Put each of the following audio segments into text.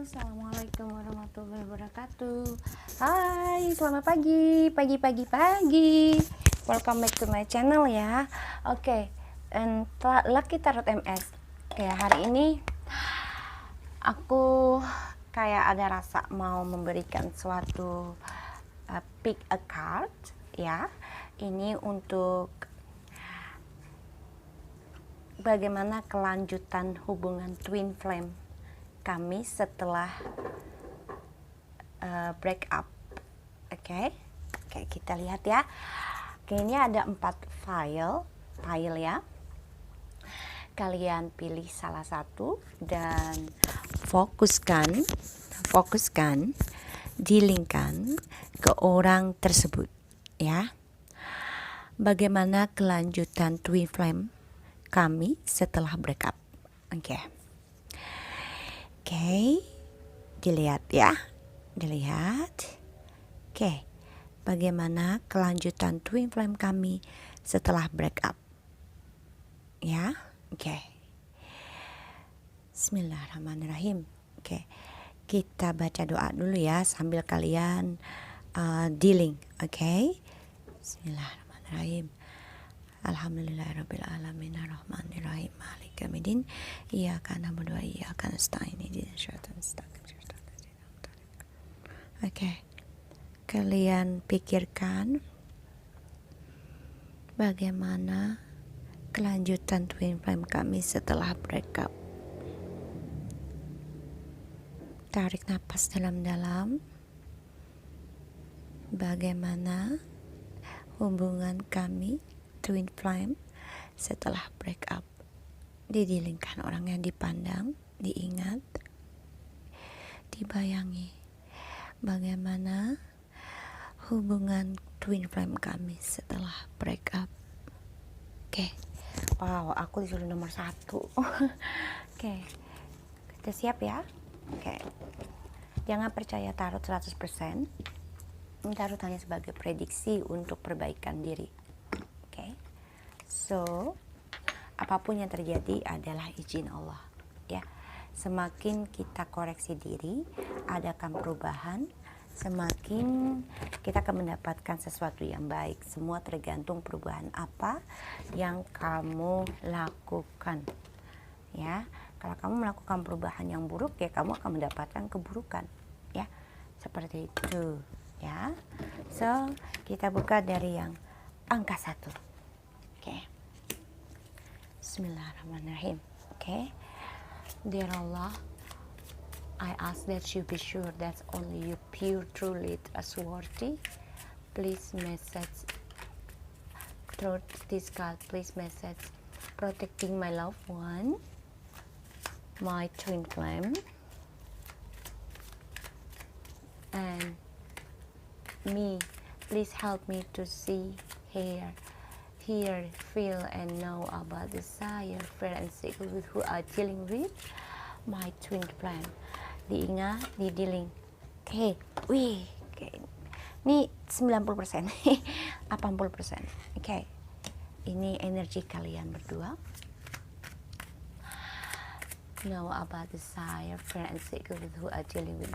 Assalamualaikum warahmatullahi wabarakatuh. Hai, selamat pagi. Welcome back to my channel ya. Oke, Lucky Tarot MS. Oke, hari ini aku kayak ada rasa mau memberikan suatu pick a card ya. Ini untuk bagaimana kelanjutan hubungan twin flame kami setelah break up. Oke, kita lihat ya. Oke, ini ada 4 file ya. Kalian pilih salah satu dan fokuskan, dilingkan ke orang tersebut ya. Bagaimana kelanjutan twin flame kami setelah break up. Oke, dilihat ya. Oke, bagaimana kelanjutan twin flame kami setelah break up. Ya, oke. Bismillahirrahmanirrahim. Oke, kita baca doa dulu ya sambil kalian dealing. Oke. Bismillahirrahmanirrahim. Alhamdulillahirabbil alamin arrahmanirrahim maliki yaumiddin iyyaka na'budu wa iyyaka nasta'in ihdinas siratal mustaqim. Oke. Kalian pikirkan bagaimana kelanjutan twin flame kami setelah break up. Tarik napas dalam-dalam. Bagaimana hubungan kami twin flame setelah break up. Didilingkan orang yang dipandang, diingat, dibayangi bagaimana hubungan twin flame kami setelah break up. Oke. Wow, aku disuruh nomor 1. Oke, kita siap ya. Oke, jangan percaya tarot 100%. Tarot hanya sebagai prediksi untuk perbaikan diri. So, apapun yang terjadi adalah izin Allah ya. Semakin kita koreksi diri, adakan perubahan, semakin kita akan mendapatkan sesuatu yang baik. Semua tergantung perubahan apa yang kamu lakukan ya. Kalau kamu melakukan perubahan yang buruk, ya kamu akan mendapatkan keburukan ya. Seperti itu ya. So, kita buka dari yang angka 1. Oke. Bismillahirrahmanirrahim. Oke. Dear Allah, I ask that you be sure that only you pure, truly trustworthy. Please message through this card. Please message protecting my loved one, my twin flame, and me. Please help me to see, hear, feel, and know about desire, fear, and secret with who are dealing with my twin flame. Diingat, didealing. Oke, ini 90%, 80%. Oke, ini energi kalian berdua. Know about desire, fear, and secret with who are dealing with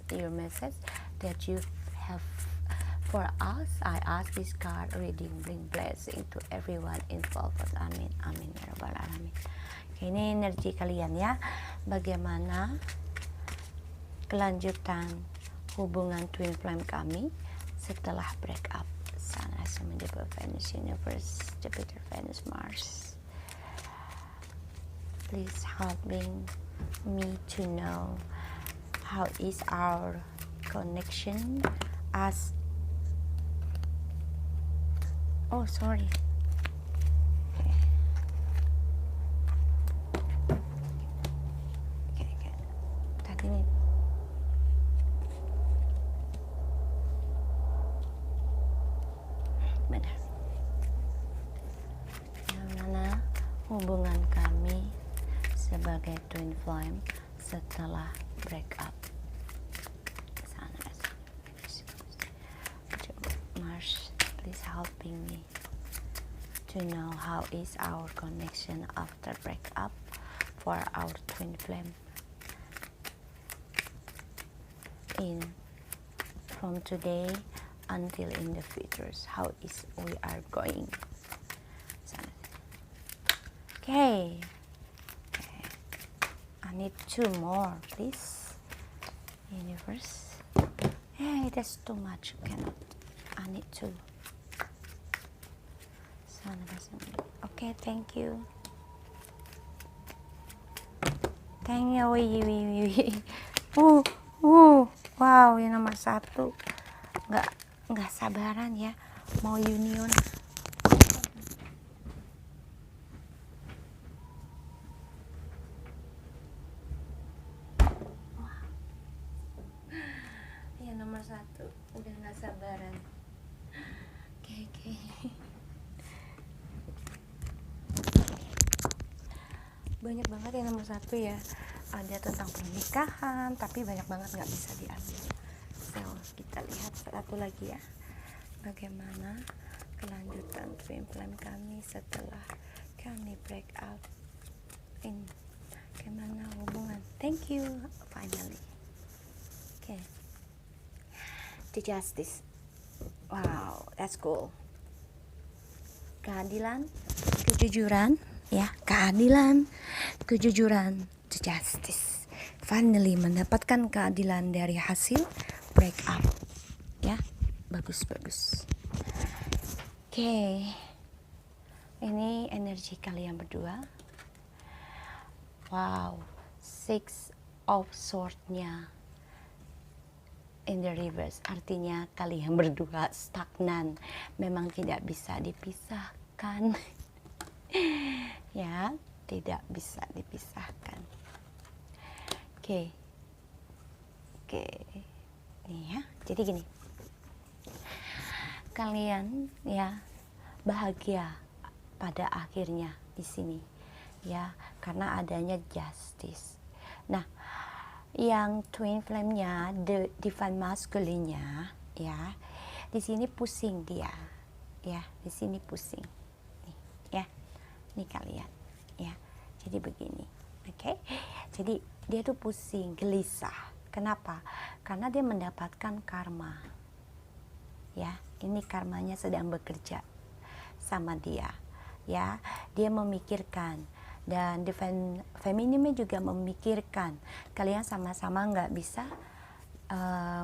your message that you have for us. I ask this card reading bring blessing to everyone involved. Amin, amin ya rabbal alamin. Oke, ini energi kalian ya. Bagaimana kelanjutan hubungan twin flame kami setelah break up. Sun, Asum, Jupiter, Venus, Universe, Jupiter, Venus, Mars. Please help me to know how is our connection as. Oh, sorry. Okay. Tadi ini. Benar. Yang mana hubungan kami sebagai twin flame setelah break up. Mars, please helping me to know how is our connection after break up for our twin flame. in from today until in the futures, how is we are going. Okay. I need 2 more, please. Universe. Hey, that's too much. Cannot. I need 2. Okay, thank you. Thank you. Wow, yang nomor 1. Nggak sabaran ya, mau union. Yang nomor 1 udah nggak sabaran. Oke. Banyak banget yang nomor 1 ya. Ada tentang pernikahan, tapi banyak banget nggak bisa diambil. So, kita lihat satu lagi ya. Bagaimana kelanjutan twin flame kami setelah kami break out in kemana hubungan. Thank you, finally. Okay. The justice. Wow, that's cool. Keadilan, kejujuran, ya, keadilan, kejujuran, the justice. Finally mendapatkan keadilan dari hasil break up. Ya, bagus. Oke. Ini energi kalian berdua. Wow, 6 of Swords-nya in the reverse, artinya kalian berdua stagnan, memang tidak bisa dipisahkan. Ya, tidak bisa dipisahkan. Oke. Nih ya, jadi gini, kalian ya bahagia pada akhirnya di sini ya, karena adanya justice. Nah, yang twin flame-nya, the divine masculine-nya ya, di sini pusing dia ya, di sini pusing nih ya, nih kalian ya. Jadi begini, oke. Jadi dia tuh pusing, gelisah. Kenapa? Karena dia mendapatkan karma ya, ini karmanya sedang bekerja sama dia ya. Dia memikirkan, dan divine feminine juga memikirkan, kalian sama-sama nggak bisa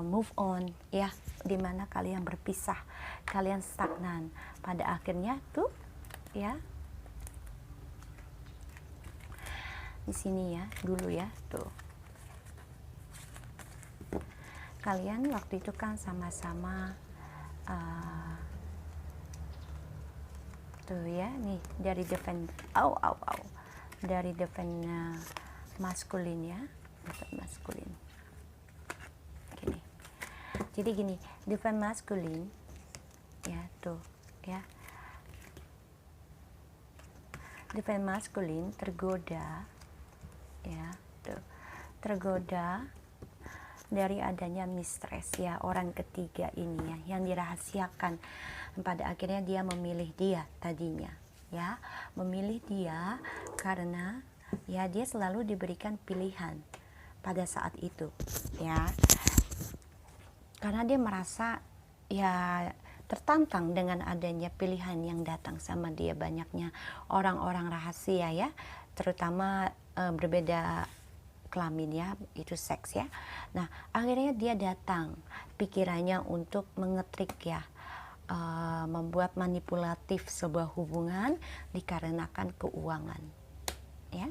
move on ya, dimana kalian berpisah, kalian stagnan pada akhirnya tuh ya. Di sini ya dulu ya, tuh kalian waktu itu kan sama-sama tuh ya, nih dari divine dari divine maskulin ya, divine maskulin gini. Jadi gini, divine maskulin ya, tuh ya, divine maskulin tergoda ya, tuh tergoda dari adanya mistress ya, orang ketiga ini ya, yang dirahasiakan. Pada akhirnya dia memilih dia tadinya ya, memilih dia karena ya dia selalu diberikan pilihan pada saat itu ya, karena dia merasa ya tertantang dengan adanya pilihan yang datang sama dia, banyaknya orang-orang rahasia ya, terutama berbeda kelamin ya, itu seks ya. Nah, akhirnya dia datang pikirannya untuk mengetrik ya, membuat manipulatif sebuah hubungan dikarenakan keuangan ya.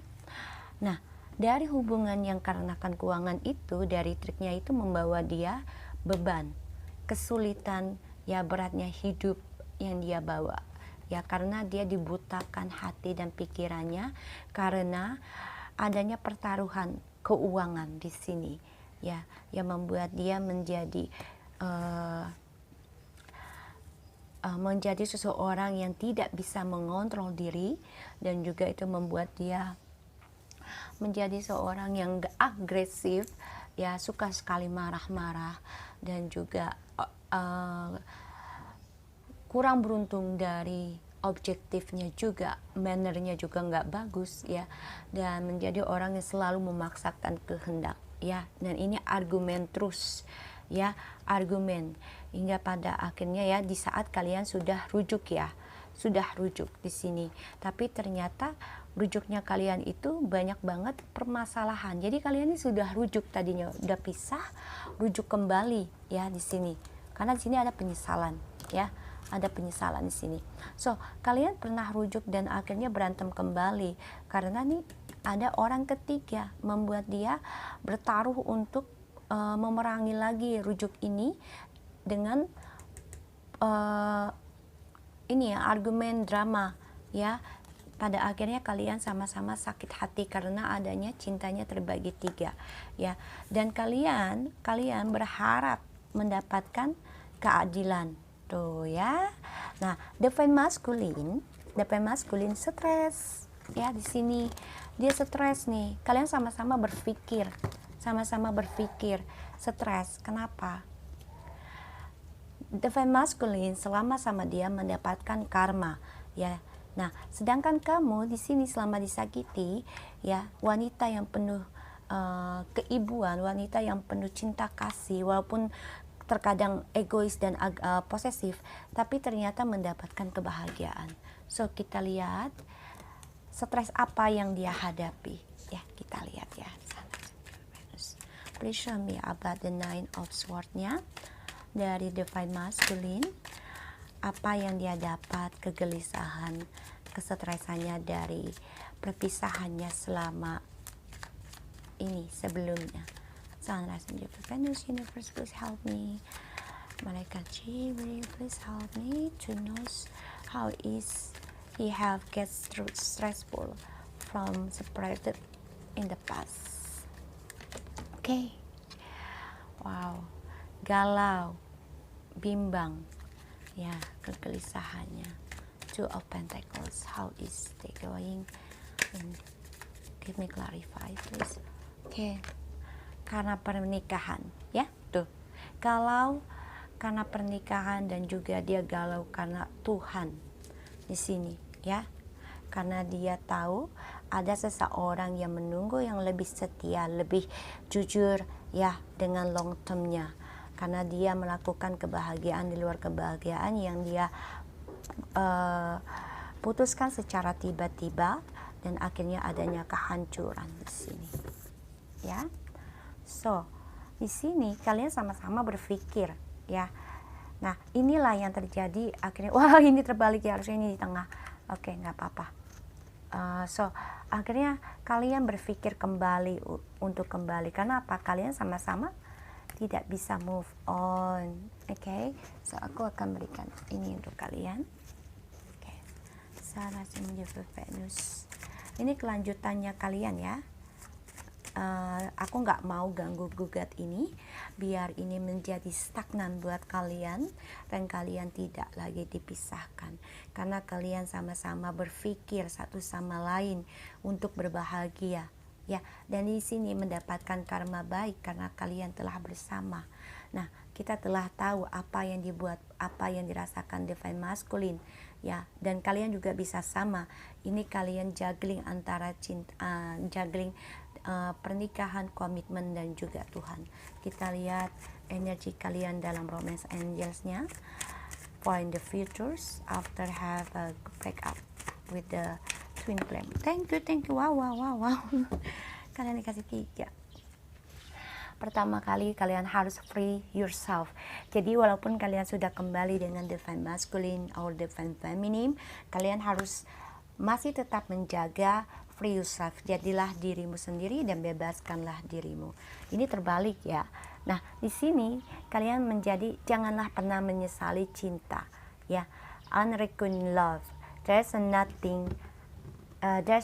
Nah, dari hubungan yang karenakan keuangan itu, dari triknya itu membawa dia beban, kesulitan ya, beratnya hidup yang dia bawa ya, karena dia dibutakan hati dan pikirannya karena adanya pertaruhan keuangan di sini ya, yang membuat dia menjadi menjadi seseorang yang tidak bisa mengontrol diri, dan juga itu membuat dia menjadi seorang yang agresif ya, suka sekali marah-marah, dan juga kurang beruntung dari objektifnya juga, mannernya juga nggak bagus ya, dan menjadi orang yang selalu memaksakan kehendak ya, dan ini argumen terus ya, argumen hingga pada akhirnya ya di saat kalian sudah rujuk ya, sudah rujuk di sini, tapi ternyata rujuknya kalian itu banyak banget permasalahan. Jadi kalian ini sudah rujuk tadinya, udah pisah, rujuk kembali ya di sini. Karena di sini ada penyesalan ya, ada penyesalan di sini. So, kalian pernah rujuk dan akhirnya berantem kembali karena nih ada orang ketiga membuat dia bertaruh untuk memerangi lagi rujuk ini dengan ini ya, argumen drama ya. Pada akhirnya kalian sama-sama sakit hati karena adanya cintanya terbagi tiga ya, dan kalian berharap mendapatkan keadilan tuh ya. Nah, divine masculine stres ya, di sini dia stres nih. Kalian sama-sama berpikir stres. Kenapa? Divine masculine selama sama dia mendapatkan karma ya. Nah, sedangkan kamu di sini selama disakiti ya, wanita yang penuh keibuan, wanita yang penuh cinta kasih, walaupun terkadang egois dan posesif, tapi ternyata mendapatkan kebahagiaan. So, kita lihat stres apa yang dia hadapi ya, kita lihat ya. Please show me about the Nine of Swords-nya dari divine masculine. Apa yang dia dapat, kegelisahan, kesetresannya dari perpisahannya selama ini sebelumnya. Sunrise and Venus, universe, please help me. Malaikat Jibril, please help me to know how is he have get stressful from separated in the past. Okay. Wow. Galau, bimbang, ya, kegelisahannya. Two of Pentacles, how is they going? And give me clarify, please. Okay. Karena pernikahan, ya, tuh. Galau karena pernikahan dan juga dia galau karena Tuhan di sini, ya. Karena dia tahu ada seseorang yang menunggu yang lebih setia, lebih jujur ya dengan long termnya. Karena dia melakukan kebahagiaan di luar kebahagiaan yang dia putuskan secara tiba-tiba dan akhirnya adanya kehancuran di sini. Ya. So, di sini kalian sama-sama berpikir ya. Nah, inilah yang terjadi akhirnya. Wah, ini terbalik ya, harusnya ini di tengah. Oke, nggak apa-apa. So, akhirnya kalian berpikir kembali untuk kembali. Karena apa? Kalian sama-sama tidak bisa move on. Oke, so aku akan berikan ini untuk kalian. Oke, Sarah menjadi Venus. Ini kelanjutannya kalian ya. Aku nggak mau ganggu gugat ini, biar ini menjadi stagnan buat kalian dan kalian tidak lagi dipisahkan, karena kalian sama-sama berpikir satu sama lain untuk berbahagia ya, dan di sini mendapatkan karma baik karena kalian telah bersama. Nah, kita telah tahu apa yang dibuat, apa yang dirasakan divine masculine ya, dan kalian juga bisa sama. Ini kalian juggling antara cinta, juggling pernikahan, komitmen, dan juga Tuhan. Kita lihat energi kalian dalam romance angels-nya for in the futures after have a break up with the twin flame. Thank you. Wow. Kalian dikasih 3. Pertama kali kalian harus free yourself. Jadi walaupun kalian sudah kembali dengan divine masculine or divine feminine, kalian harus masih tetap menjaga free yourself. Jadilah dirimu sendiri dan bebaskanlah dirimu. Ini terbalik ya. Nah, di sini kalian menjadi, janganlah pernah menyesali cinta ya. Unrequited love. There's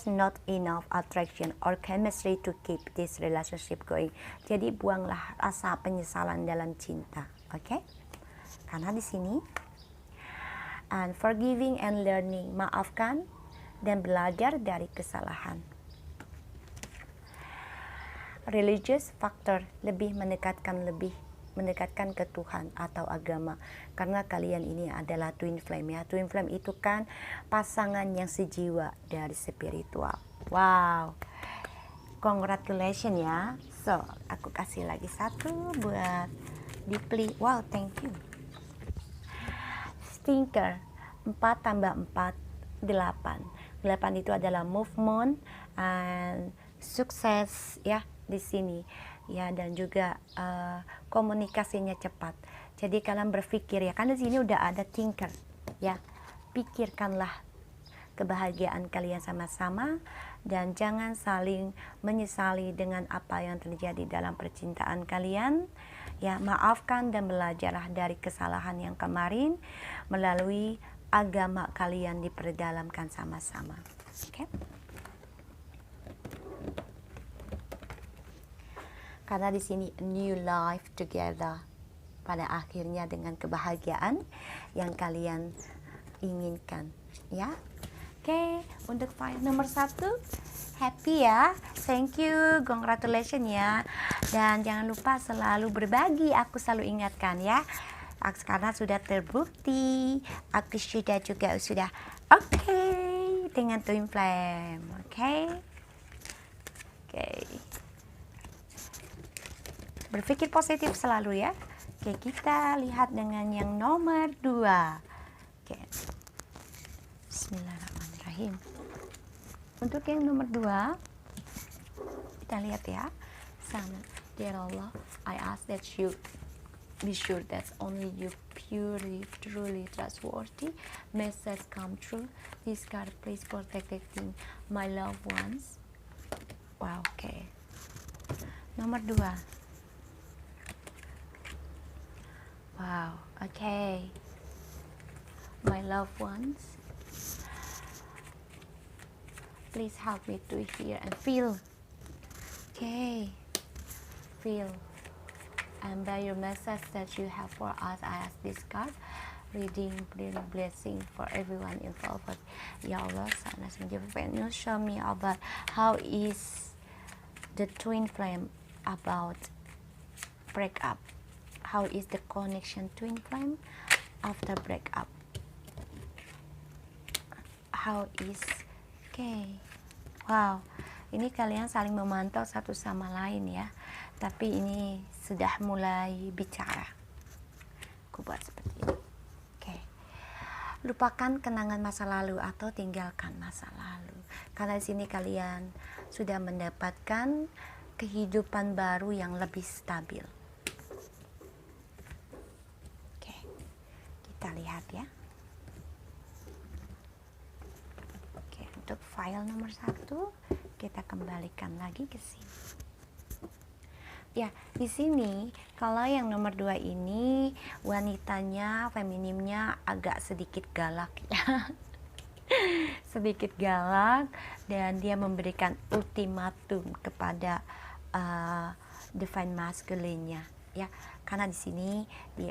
not enough attraction or chemistry to keep this relationship going. Jadi buanglah rasa penyesalan dalam cinta, oke? Karena di sini and forgiving and learning, maafkan dan belajar dari kesalahan. Religious factor, lebih mendekatkan ke Tuhan atau agama, karena kalian ini adalah twin flame ya. Twin flame itu kan pasangan yang sejiwa dari spiritual. Wow, congratulations ya. So So, aku kasih lagi satu buat Dipli. Wow, thank you. Stinker 4 tambah 4 8. 8 itu adalah movement and sukses ya di sini ya, dan juga komunikasinya cepat. Jadi kalian berpikir ya, kan di sini udah ada thinker ya. Pikirkanlah kebahagiaan kalian sama-sama dan jangan saling menyesali dengan apa yang terjadi dalam percintaan kalian. Ya, maafkan dan belajarlah dari kesalahan yang kemarin melalui agama kalian diperdalamkan sama-sama. Oke? Karena di sini new life together. Pada akhirnya dengan kebahagiaan yang kalian inginkan, ya. Oke, untuk file nomor 1 happy ya, thank you, congratulations ya, dan jangan lupa selalu berbagi, aku selalu ingatkan ya, karena sudah terbukti, aku sudah oke dengan twin flame, oke. Berpikir positif selalu ya. Oke, kita lihat dengan yang nomor 2. Oke. Bismillahirrahmanirrahim. Untuk yang nomor 2, kita lihat ya. Sama, dear Allah, I ask that you be sure that only you purely, truly trustworthy. Message come true. This card please protecting my loved ones. Wow, oke. Nomor 2. Wow, okay. My loved ones, please help me to hear and feel. Okay, feel. And by your message that you have for us, I ask this card reading, bring blessing for everyone involved. Ya Allah, sana you show me about how is the twin flame about breakup. How is the connection twin flame after breakup? How is, okay, wow, ini kalian saling memantau satu sama lain ya, tapi ini sudah mulai bicara. Aku buat seperti ini. Oke, lupakan kenangan masa lalu atau tinggalkan masa lalu, karena di sini kalian sudah mendapatkan kehidupan baru yang lebih stabil. Kita lihat ya. Oke, untuk file nomor 1 kita kembalikan lagi ke sini. Ya, di sini kalau yang nomor 2 ini wanitanya, feminimnya agak sedikit galak ya. Sedikit galak, dan dia memberikan ultimatum kepada divine masculine-nya ya. Karena di sini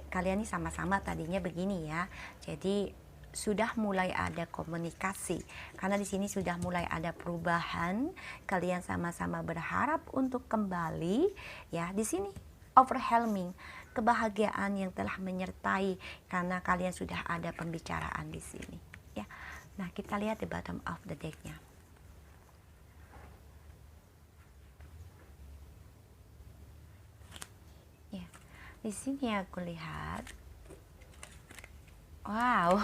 kalian ini sama-sama tadinya begini ya. Jadi sudah mulai ada komunikasi. Karena di sini sudah mulai ada perubahan. Kalian sama-sama berharap untuk kembali ya. Di sini overwhelming, kebahagiaan yang telah menyertai karena kalian sudah ada pembicaraan di sini ya. Nah, kita lihat di bottom of the deck-nya. Di sini aku lihat, wow,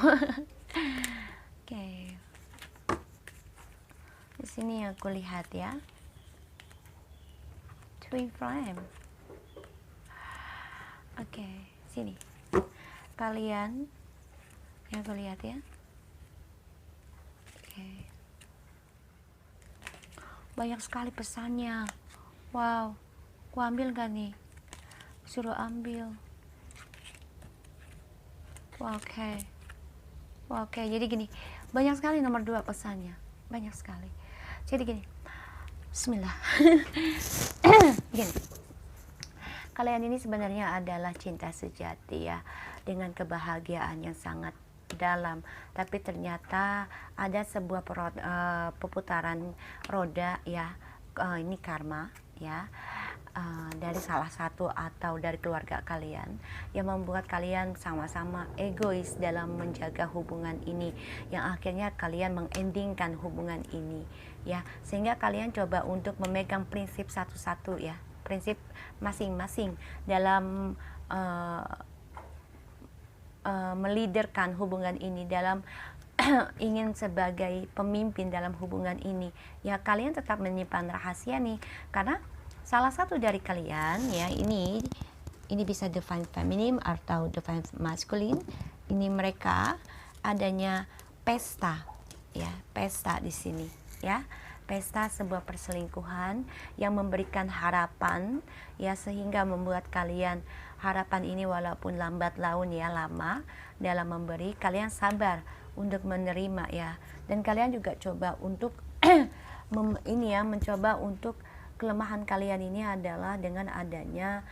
oke. Di sini aku lihat ya, twin flame. Oke, sini. Kalian, yang aku lihat ya. Oke. Banyak sekali pesannya. Wow, aku ambil gak nih? Suruh ambil. Oke. Oke, jadi gini, banyak sekali nomor 2 pesannya, banyak sekali. Jadi gini, bismillah. Gini, kalian ini sebenarnya adalah cinta sejati ya, dengan kebahagiaan yang sangat dalam, tapi ternyata ada sebuah perputaran roda ya, ini karma ya, dari salah satu atau dari keluarga kalian yang membuat kalian sama-sama egois dalam menjaga hubungan ini, yang akhirnya kalian mengendingkan hubungan ini ya, sehingga kalian coba untuk memegang prinsip satu-satu ya. prinsip masing-masing dalam meliderkan hubungan ini, dalam ingin sebagai pemimpin dalam hubungan ini, ya kalian tetap menyimpan rahasia nih, karena salah satu dari kalian ya ini bisa divine feminine atau divine masculine, ini mereka adanya pesta ya, pesta di sini ya, pesta sebuah perselingkuhan yang memberikan harapan ya, sehingga membuat kalian harapan ini walaupun lambat laun ya, lama dalam memberi, kalian sabar untuk menerima ya, dan kalian juga coba untuk mencoba untuk kelemahan kalian ini adalah dengan adanya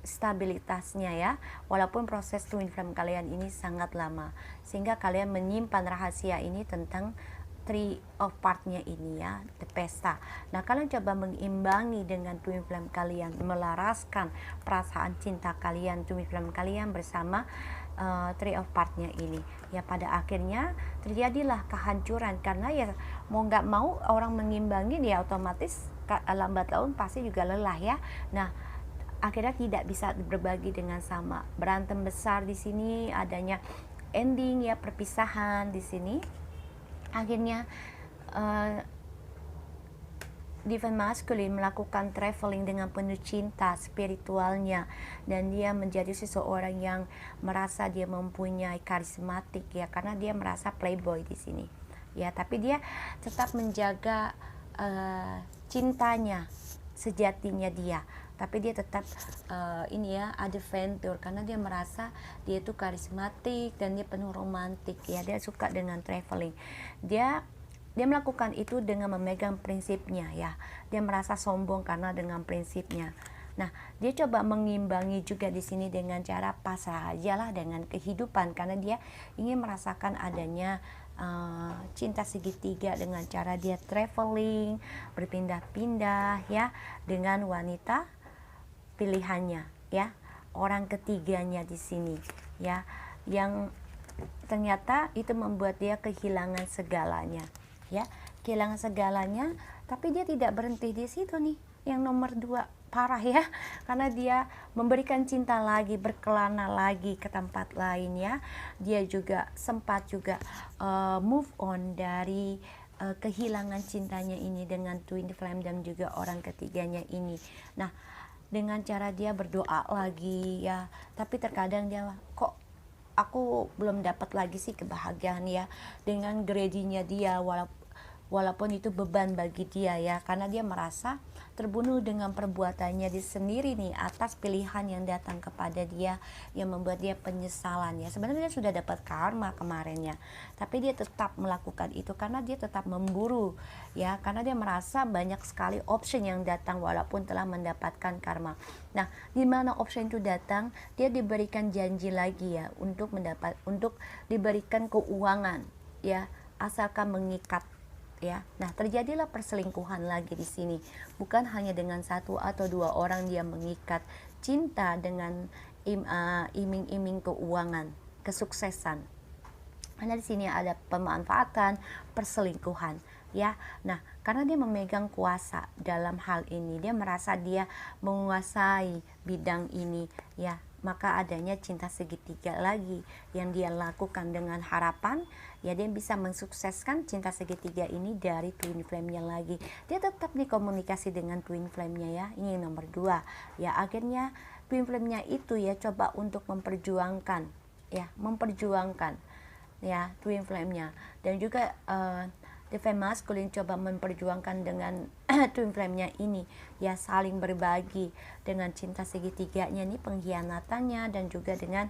stabilitasnya ya, walaupun proses twin flame kalian ini sangat lama, sehingga kalian menyimpan rahasia ini tentang three of partnya ini ya, the pesta. Nah kalian coba mengimbangi dengan twin flame kalian, melaraskan perasaan cinta kalian, twin flame kalian bersama three of partnya ini ya, pada akhirnya terjadilah kehancuran, karena ya mau nggak mau orang mengimbangi dia otomatis lambat laun pasti juga lelah ya. Nah akhirnya tidak bisa berbagi dengan sama, berantem besar di sini, adanya ending ya, perpisahan di sini. Akhirnya divine masculine melakukan traveling dengan penuh cinta spiritualnya, dan dia menjadi seseorang yang merasa dia mempunyai karismatik ya, karena dia merasa playboy di sini ya, tapi dia tetap menjaga cintanya sejatinya dia, tapi dia tetap adventure, karena dia merasa dia itu karismatik dan dia penuh romantik ya, dia suka dengan traveling, dia melakukan itu dengan memegang prinsipnya ya, dia merasa sombong karena dengan prinsipnya. Nah dia coba mengimbangi juga di sini dengan cara pasrah aja lah dengan kehidupan, karena dia ingin merasakan adanya cinta segitiga dengan cara dia traveling, berpindah-pindah ya, dengan wanita pilihannya ya, orang ketiganya di sini ya, yang ternyata itu membuat dia kehilangan segalanya ya, kehilangan segalanya. Tapi dia tidak berhenti di situ nih, yang nomor 2 parah ya, karena dia memberikan cinta lagi, berkelana lagi ke tempat lain ya. Dia juga sempat juga move on dari kehilangan cintanya ini dengan twin flame dan juga orang ketiganya ini. Nah dengan cara dia berdoa lagi ya, tapi terkadang dia kok aku belum dapat lagi sih kebahagiaan ya, dengan greedy-nya dia, walaupun itu beban bagi dia ya, karena dia merasa terbunuh dengan perbuatannya di sendiri nih, atas pilihan yang datang kepada dia yang membuat dia penyesalan ya. Sebenarnya dia sudah dapat karma kemarinnya, tapi dia tetap melakukan itu karena dia tetap memburu ya, karena dia merasa banyak sekali option yang datang walaupun telah mendapatkan karma. Nah di mana option itu datang, dia diberikan janji lagi ya, untuk diberikan keuangan ya, asalkan mengikat ya. Nah terjadilah perselingkuhan lagi di sini, bukan hanya dengan 1 atau 2 orang dia mengikat cinta dengan iming-iming keuangan, kesuksesan, karena di sini ada pemanfaatan, perselingkuhan ya. Nah karena dia memegang kuasa dalam hal ini, dia merasa dia menguasai bidang ini ya, maka adanya cinta segitiga lagi yang dia lakukan dengan harapan ya, dia bisa mensukseskan cinta segitiga ini dari twin flame-nya lagi. Dia tetap nih komunikasi dengan twin flame-nya ya, ini nomor 2 ya. Akhirnya twin flame-nya itu ya coba untuk memperjuangkan ya twin flame-nya, dan juga divine masculine coba memperjuangkan dengan twin flame-nya ini ya, saling berbagi dengan cinta segitiganya nih, pengkhianatannya dan juga dengan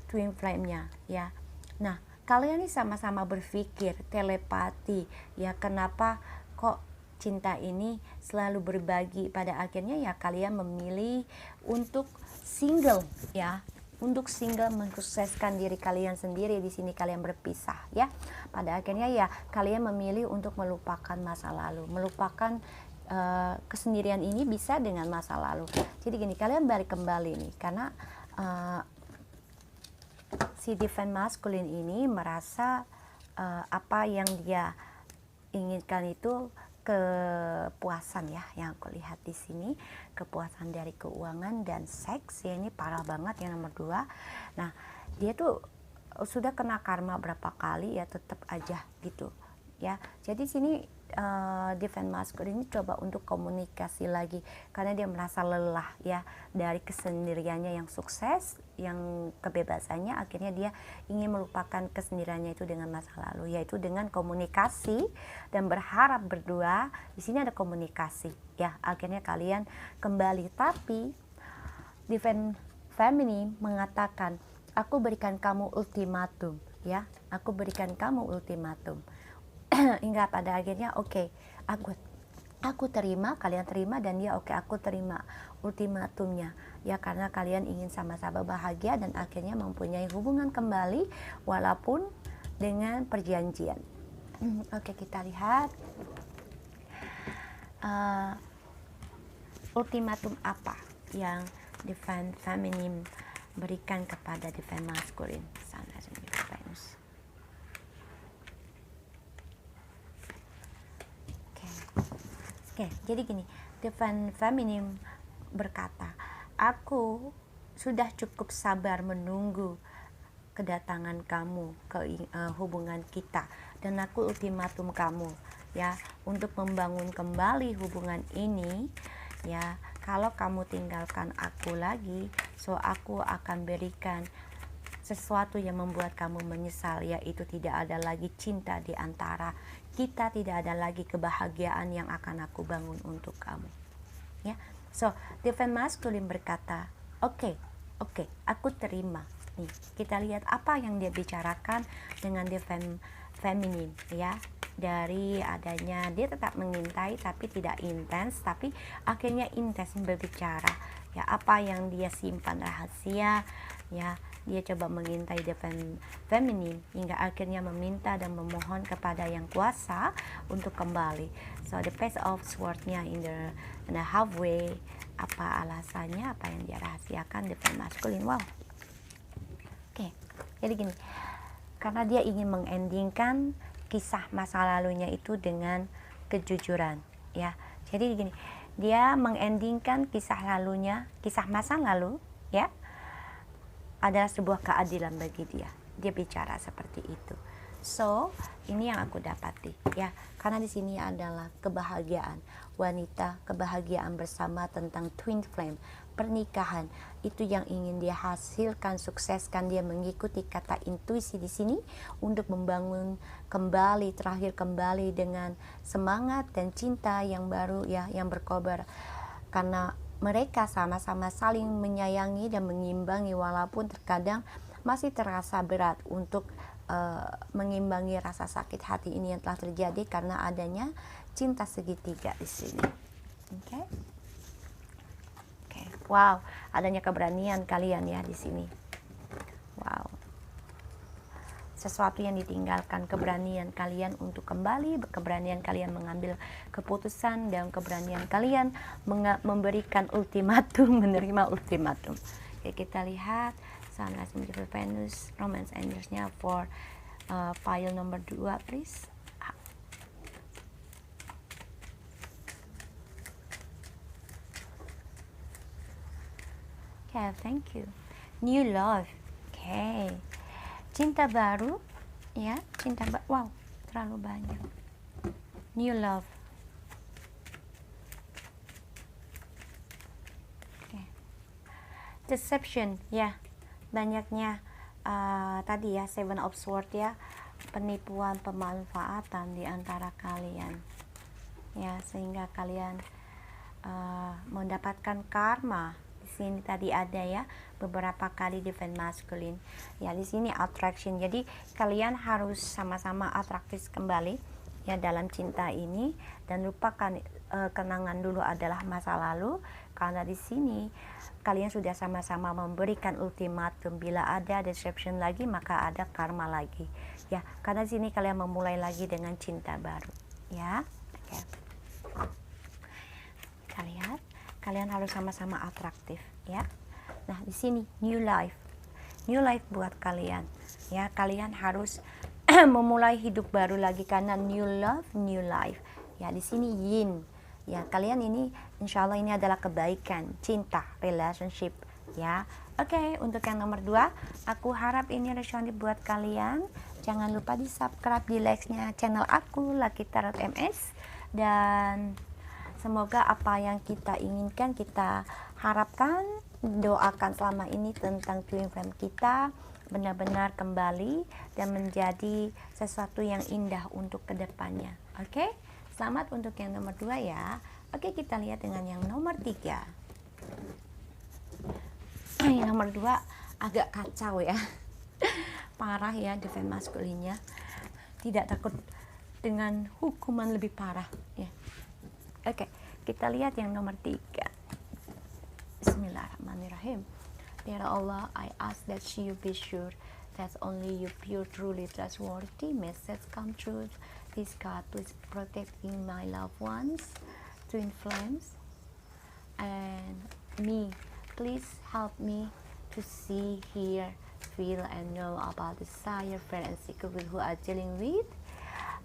twin flame-nya ya. Nah kalian nih sama-sama berpikir telepati ya, kenapa kok cinta ini selalu berbagi, pada akhirnya ya kalian memilih untuk single ya, untuk single mensukseskan diri kalian sendiri. Di sini kalian berpisah ya, pada akhirnya ya kalian memilih untuk melupakan masa lalu, melupakan kesendirian ini bisa dengan masa lalu. Jadi gini, kalian balik kembali nih, karena si divine masculine ini merasa apa yang dia inginkan itu kepuasan ya yang aku lihat di sini, kepuasan dari keuangan dan seks ya, ini parah banget yang nomor 2. Nah, dia tuh sudah kena karma berapa kali ya, tetap aja gitu ya. Jadi sini Divine Masculine ini coba untuk komunikasi lagi karena dia merasa lelah ya dari kesendiriannya yang sukses, yang kebebasannya, akhirnya dia ingin melupakan kesendiriannya itu dengan masa lalu, yaitu dengan komunikasi dan berharap berdua. Di sini ada komunikasi ya, akhirnya kalian kembali. Tapi Divine Feminine mengatakan, aku berikan kamu ultimatum ya, aku berikan kamu ultimatum. Hingga pada akhirnya oke, aku terima, kalian terima, dan dia oke, aku terima ultimatumnya ya, karena kalian ingin sama-sama bahagia dan akhirnya mempunyai hubungan kembali walaupun dengan perjanjian. Oke, kita lihat ultimatum apa yang Divine Feminine berikan kepada Divine Masculine. Sana Venus. Oke, jadi gini, Divine Feminine berkata, aku sudah cukup sabar menunggu kedatangan kamu ke hubungan kita, dan aku ultimatum kamu ya untuk membangun kembali hubungan ini ya. Kalau kamu tinggalkan aku lagi, so aku akan berikan sesuatu yang membuat kamu menyesal, yaitu tidak ada lagi cinta di antara kita, tidak ada lagi kebahagiaan yang akan aku bangun untuk kamu ya. So Divine Masculine berkata, oke, aku terima. Nih, kita lihat apa yang dia bicarakan dengan Divine Feminine ya. Dari adanya dia tetap mengintai tapi tidak intens, tapi akhirnya intens berbicara ya, apa yang dia simpan rahasia ya, dia coba mengintai Divine Feminine hingga akhirnya meminta dan memohon kepada yang kuasa untuk kembali. So the Page of Swords-nya in the halfway, apa alasannya, apa yang dia rahasiakan Divine Masculine. Wow. Oke, jadi gini, karena dia ingin mengendingkan kisah masa lalunya itu dengan kejujuran ya. Jadi gini, dia mengendingkan kisah lalunya, kisah masa lalu ya, adalah sebuah keadilan bagi dia. Dia bicara seperti itu. So, ini yang aku dapati ya. Karena di sini adalah kebahagiaan wanita, kebahagiaan bersama tentang twin flame, pernikahan. Itu yang ingin dia hasilkan, sukseskan. Dia mengikuti kata intuisi di sini untuk membangun kembali, terakhir kembali dengan semangat dan cinta yang baru ya, yang berkobar. Karena mereka sama-sama saling menyayangi dan mengimbangi, walaupun terkadang masih terasa berat untuk mengimbangi rasa sakit hati ini yang telah terjadi karena adanya cinta segitiga di sini. Oke. Wow, adanya keberanian kalian ya di sini. Wow. Sesuatu yang ditinggalkan, keberanian kalian untuk kembali, keberanian kalian mengambil keputusan, dan keberanian kalian memberikan ultimatum, menerima ultimatum. Oke, kita lihat Sunrise, Beautiful Venus, Romance Angels-nya for file nomor 2 please. Okay, thank you. New love. Okay. Cinta baru ya, wow, terlalu banyak. New love. Okay. Deception ya, banyaknya tadi ya, Seven of Swords ya, penipuan, pemanfaatan di antara kalian ya, sehingga kalian mendapatkan karma. Di sini tadi ada ya beberapa kali Divine Masculine ya, di sini attraction. Jadi kalian harus sama-sama atraktif kembali ya dalam cinta ini, dan lupakan kenangan dulu adalah masa lalu, karena di sini kalian sudah sama-sama memberikan ultimatum. Bila ada deception lagi, maka ada karma lagi ya, karena di sini kalian memulai lagi dengan cinta baru ya. Oke. Kita lihat, kalian harus sama-sama atraktif ya. Nah, di sini new life buat kalian ya. Kalian harus memulai hidup baru lagi karena new love, new life Ya, di sini yin. Ya, kalian ini insya Allah ini adalah kebaikan, cinta, relationship. Ya, oke. Untuk yang nomor 2, aku harap ini resonate buat kalian. Jangan lupa di subscribe, di like-nya channel aku, Lucky Tarot MS. Dan semoga apa yang kita inginkan, kita harapkan, doakan selama ini tentang twin flame kita benar-benar kembali dan menjadi sesuatu yang indah untuk kedepannya. Oke? Selamat untuk yang nomor 2 ya. Oke, kita lihat dengan yang nomor 3. Yang nomor 2 agak kacau ya. Parah ya divine masculine-nya. Tidak takut dengan hukuman lebih parah ya. Oke, kita lihat yang nomor 3. Bismillahirrahmanirrahim. Dear Allah, I ask that you be sure that only you pure, truly trustworthy message come true. This God, please protecting my loved ones, twin flames, and me. Please help me to see, hear, feel, and know about desire, fear, and secret who are dealing with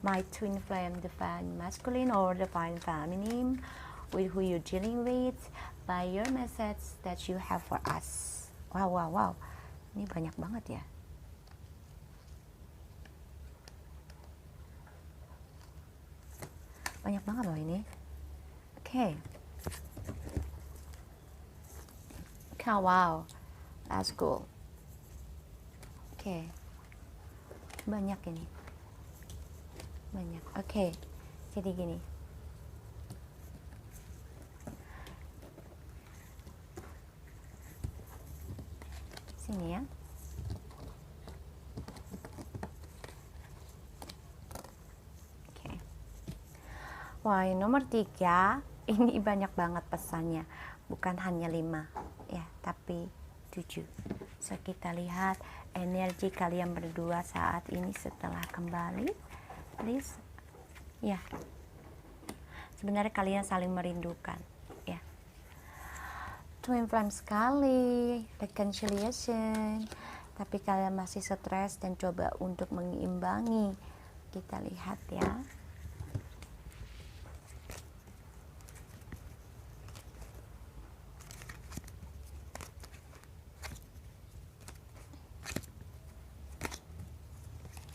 my twin flame, divine masculine or divine feminine, with who you're dealing with, by your message that you have for us. Wow, wow, wow. Ini banyak banget ya. Banyak banget loh ini. Oke. Wow. That's cool. Oke. Banyak ini. Banyak. Oke. Jadi gini. Sini ya. Wah, yang nomor 3 ini banyak banget pesannya, bukan hanya 5 ya, tapi 7. So kita lihat energi kalian berdua saat ini setelah kembali. Please, ya. Sebenarnya kalian saling merindukan, ya. Twin flame sekali, reconciliation, tapi kalian masih stres dan coba untuk mengimbangi. Kita lihat ya.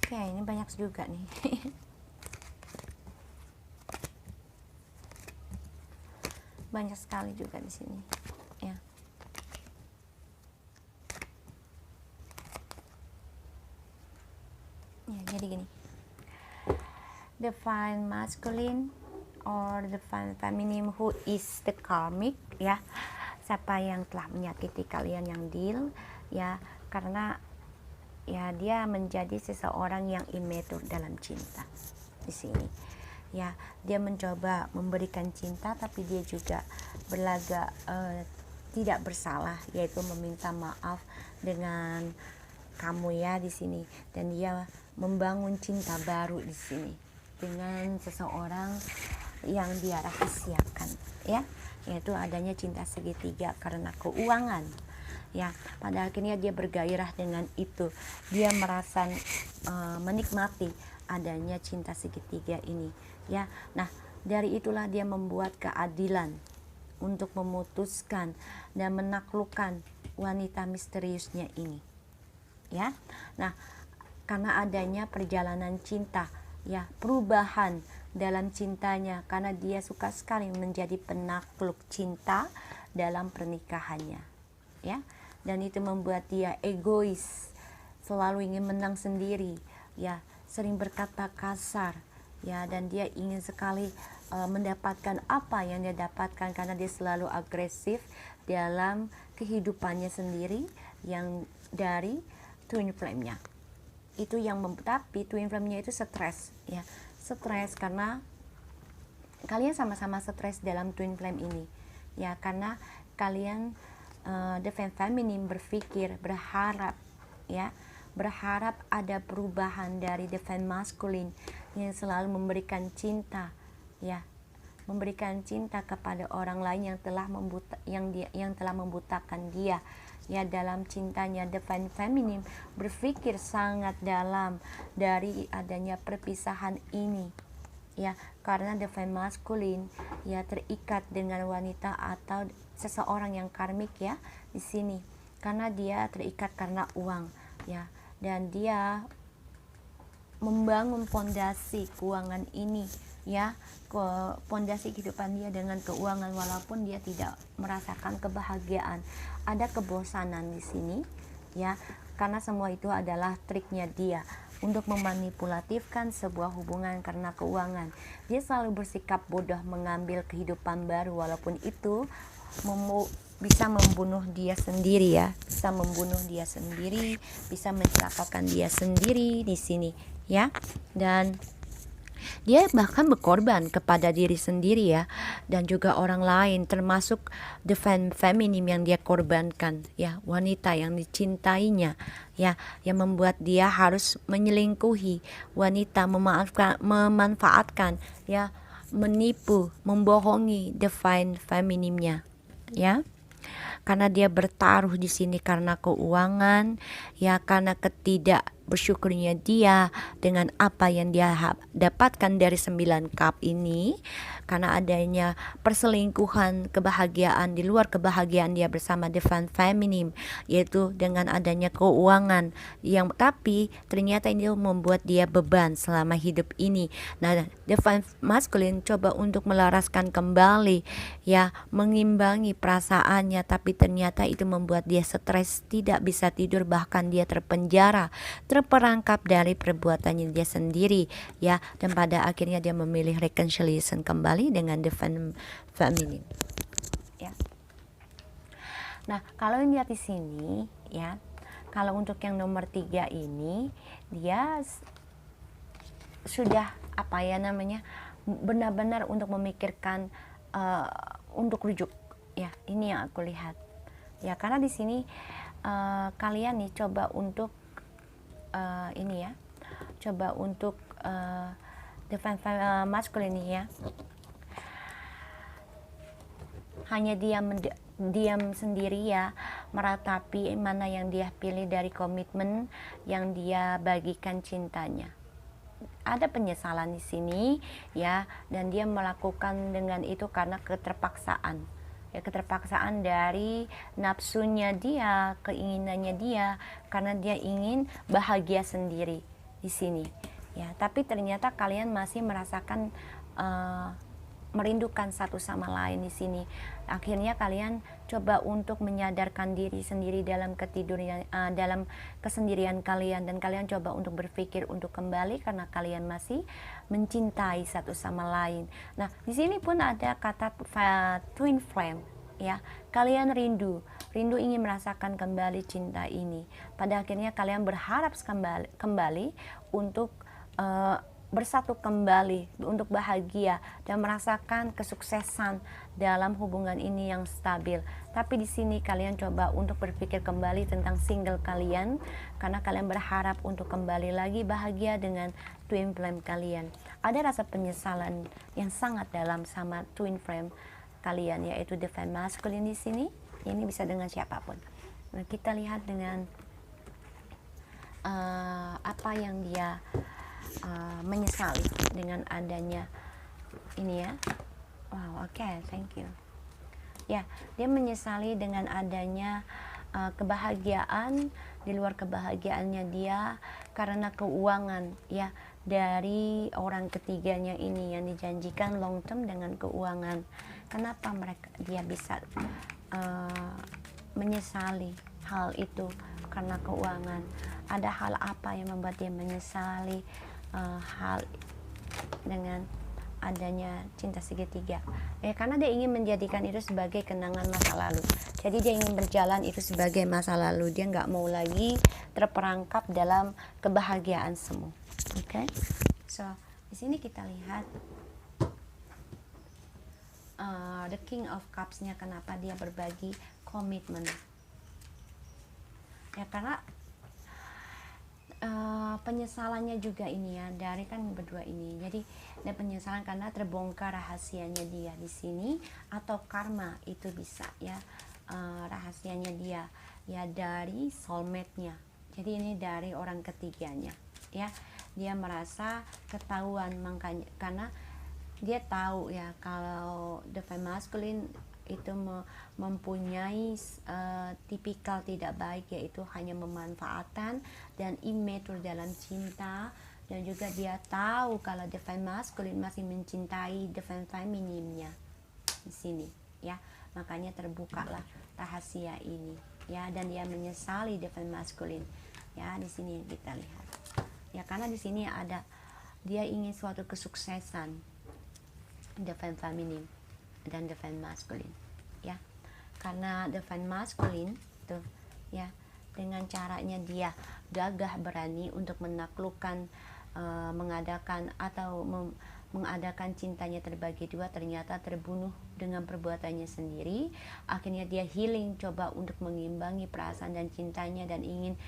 Oke, ini banyak juga nih. Banyak sekali juga di sini. Ya. Ya, jadi gini. Divine masculine or divine feminine who is the karmic ya. Siapa yang telah menyakiti kalian yang deal ya, karena ya dia menjadi seseorang yang immature dalam cinta di sini ya. Dia mencoba memberikan cinta tapi dia juga berlagak tidak bersalah, yaitu meminta maaf dengan kamu ya di sini, dan dia membangun cinta baru di sini dengan seseorang yang dia rahasiakan ya, yaitu adanya cinta segitiga karena keuangan. Ya, pada akhirnya dia bergairah dengan itu. Dia merasa menikmati adanya cinta segitiga ini, ya. Nah, dari itulah dia membuat keadilan untuk memutuskan dan menaklukkan wanita misteriusnya ini, ya. Nah, karena adanya perjalanan cinta, ya, perubahan dalam cintanya, karena dia suka sekali menjadi penakluk cinta dalam pernikahannya, ya. Dan itu membuat dia egois, selalu ingin menang sendiri, ya, sering berkata kasar, ya, dan dia ingin sekali mendapatkan apa yang dia dapatkan karena dia selalu agresif dalam kehidupannya sendiri yang dari twin flame-nya. Itu yang tapi twin flame-nya itu stres, ya, stres karena kalian sama-sama stres dalam twin flame ini, ya, karena kalian divine feminine berpikir, berharap, ya, berharap ada perubahan dari divine masculine yang selalu memberikan cinta, ya, memberikan cinta kepada orang lain yang telah membutakan dia, ya, dalam cintanya. Divine feminine berpikir sangat dalam dari adanya perpisahan ini, ya, karena divine masculine ya terikat dengan wanita atau seseorang yang karmik ya di sini, karena dia terikat karena uang ya, dan dia membangun pondasi keuangan ini ya, pondasi kehidupan dia dengan keuangan, walaupun dia tidak merasakan kebahagiaan. Ada kebosanan di sini ya, karena semua itu adalah triknya dia untuk memanipulatifkan sebuah hubungan karena keuangan. Dia selalu bersikap bodoh mengambil kehidupan baru, walaupun itu bisa membunuh dia sendiri ya, bisa membunuh dia sendiri, bisa mencelakakan dia sendiri di sini ya. Dan dia bahkan berkorban kepada diri sendiri ya, dan juga orang lain, termasuk divine feminine yang dia korbankan ya, wanita yang dicintainya ya, yang membuat dia harus menyelingkuhi wanita, memanfaatkan ya, menipu, membohongi divine feminine-nya ya, karena dia bertaruh di sini karena keuangan ya, karena ketidak bersyukurnya dia dengan apa yang dia dapatkan dari 9 cup ini, karena adanya perselingkuhan kebahagiaan di luar kebahagiaan dia bersama divine feminine, yaitu dengan adanya keuangan yang tapi ternyata ini membuat dia beban selama hidup ini. Nah, divine masculine coba untuk melaraskan kembali ya, mengimbangi perasaannya, tapi ternyata itu membuat dia stres, tidak bisa tidur, bahkan dia terpenjara, terperangkap dari perbuatannya dia sendiri ya, dan pada akhirnya dia memilih reconciliation kembali dengan divine feminine ya. Nah, kalau lihat di sini ya, kalau untuk yang nomor 3 ini dia sudah apa ya namanya, benar-benar untuk memikirkan untuk rujuk ya, ini yang aku lihat ya, karena di sini kalian nih coba untuk ini ya, coba untuk divine masculine ya, hanya diam sendiri ya, meratapi mana yang dia pilih dari komitmen yang dia bagikan cintanya. Ada penyesalan di sini ya, dan dia melakukan dengan itu karena keterpaksaan ya, keterpaksaan dari nafsunya dia, keinginannya dia, karena dia ingin bahagia sendiri di sini ya. Tapi ternyata kalian masih merasakan merindukan satu sama lain di sini. Akhirnya kalian coba untuk menyadarkan diri sendiri dalam ketiduran, dalam kesendirian kalian, dan kalian coba untuk berpikir untuk kembali karena kalian masih mencintai satu sama lain. Nah, di sini pun ada kata twin flame ya. Kalian rindu ingin merasakan kembali cinta ini. Pada akhirnya kalian berharap kembali untuk bersatu kembali, untuk bahagia dan merasakan kesuksesan dalam hubungan ini yang stabil. Tapi di sini kalian coba untuk berpikir kembali tentang single kalian, karena kalian berharap untuk kembali lagi bahagia dengan twin flame kalian. Ada rasa penyesalan yang sangat dalam sama twin flame kalian, yaitu divine masculine di sini. Ini bisa dengan siapapun. Nah, kita lihat dengan apa yang dia menyesali dengan adanya ini ya. Wow, oke, thank you. Ya, dia menyesali dengan adanya kebahagiaan di luar kebahagiaannya dia karena keuangan ya, dari orang ketiganya ini yang dijanjikan long term dengan keuangan. Kenapa dia bisa menyesali hal itu karena keuangan? Ada hal apa yang membuat dia menyesali hal dengan adanya cinta segitiga ya? Karena dia ingin menjadikan itu sebagai kenangan masa lalu. Jadi dia ingin berjalan itu sebagai masa lalu. Dia nggak mau lagi terperangkap dalam kebahagiaan semu. Oke, so di sini kita lihat the King of Cups-nya. Kenapa dia berbagi komitmen ya? Karena penyesalannya juga ini ya, dari kan berdua ini. Jadi ada penyesalan karena terbongkar rahasianya dia di sini, atau karma itu bisa ya, rahasianya dia ya dari soulmate-nya. Jadi ini dari orang ketiganya ya. Dia merasa ketahuan, makanya karena dia tahu ya kalau divine masculine itu mempunyai tipikal tidak baik, yaitu hanya memanfaatkan dan immature dalam cinta. Dan juga dia tahu kalau divine masculine masih mencintai divine femininnya di sini ya. Makanya terbukalah rahasia ini ya, dan dia menyesali divine masculine ya. Di sini kita lihat ya, karena di sini ada dia ingin suatu kesuksesan divine feminine dan divine masculine ya. Karena divine masculine tuh ya, dengan caranya dia gagah berani untuk menaklukkan mengadakan cintanya terbagi dua, ternyata terbunuh dengan perbuatannya sendiri. Akhirnya dia healing, coba untuk mengimbangi perasaan dan cintanya, dan ingin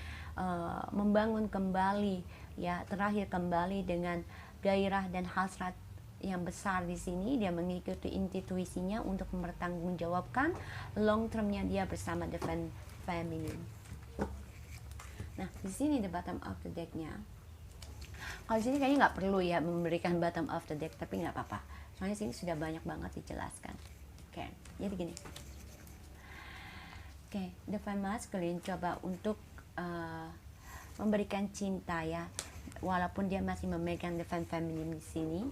membangun kembali ya, terakhir kembali dengan gairah dan hasrat yang besar. Di sini dia mengikuti intuisinya untuk mempertanggungjawabkan long termnya dia bersama divine feminine. Nah, di sini the bottom of the decknya. Kalau di sini kayaknya nggak perlu ya memberikan bottom of the deck, tapi nggak apa-apa. Soalnya sini sudah banyak banget dijelaskan. Oke, jadi gini. Oke, divine masculine coba untuk memberikan cinta ya, walaupun dia masih memegang divine feminine di sini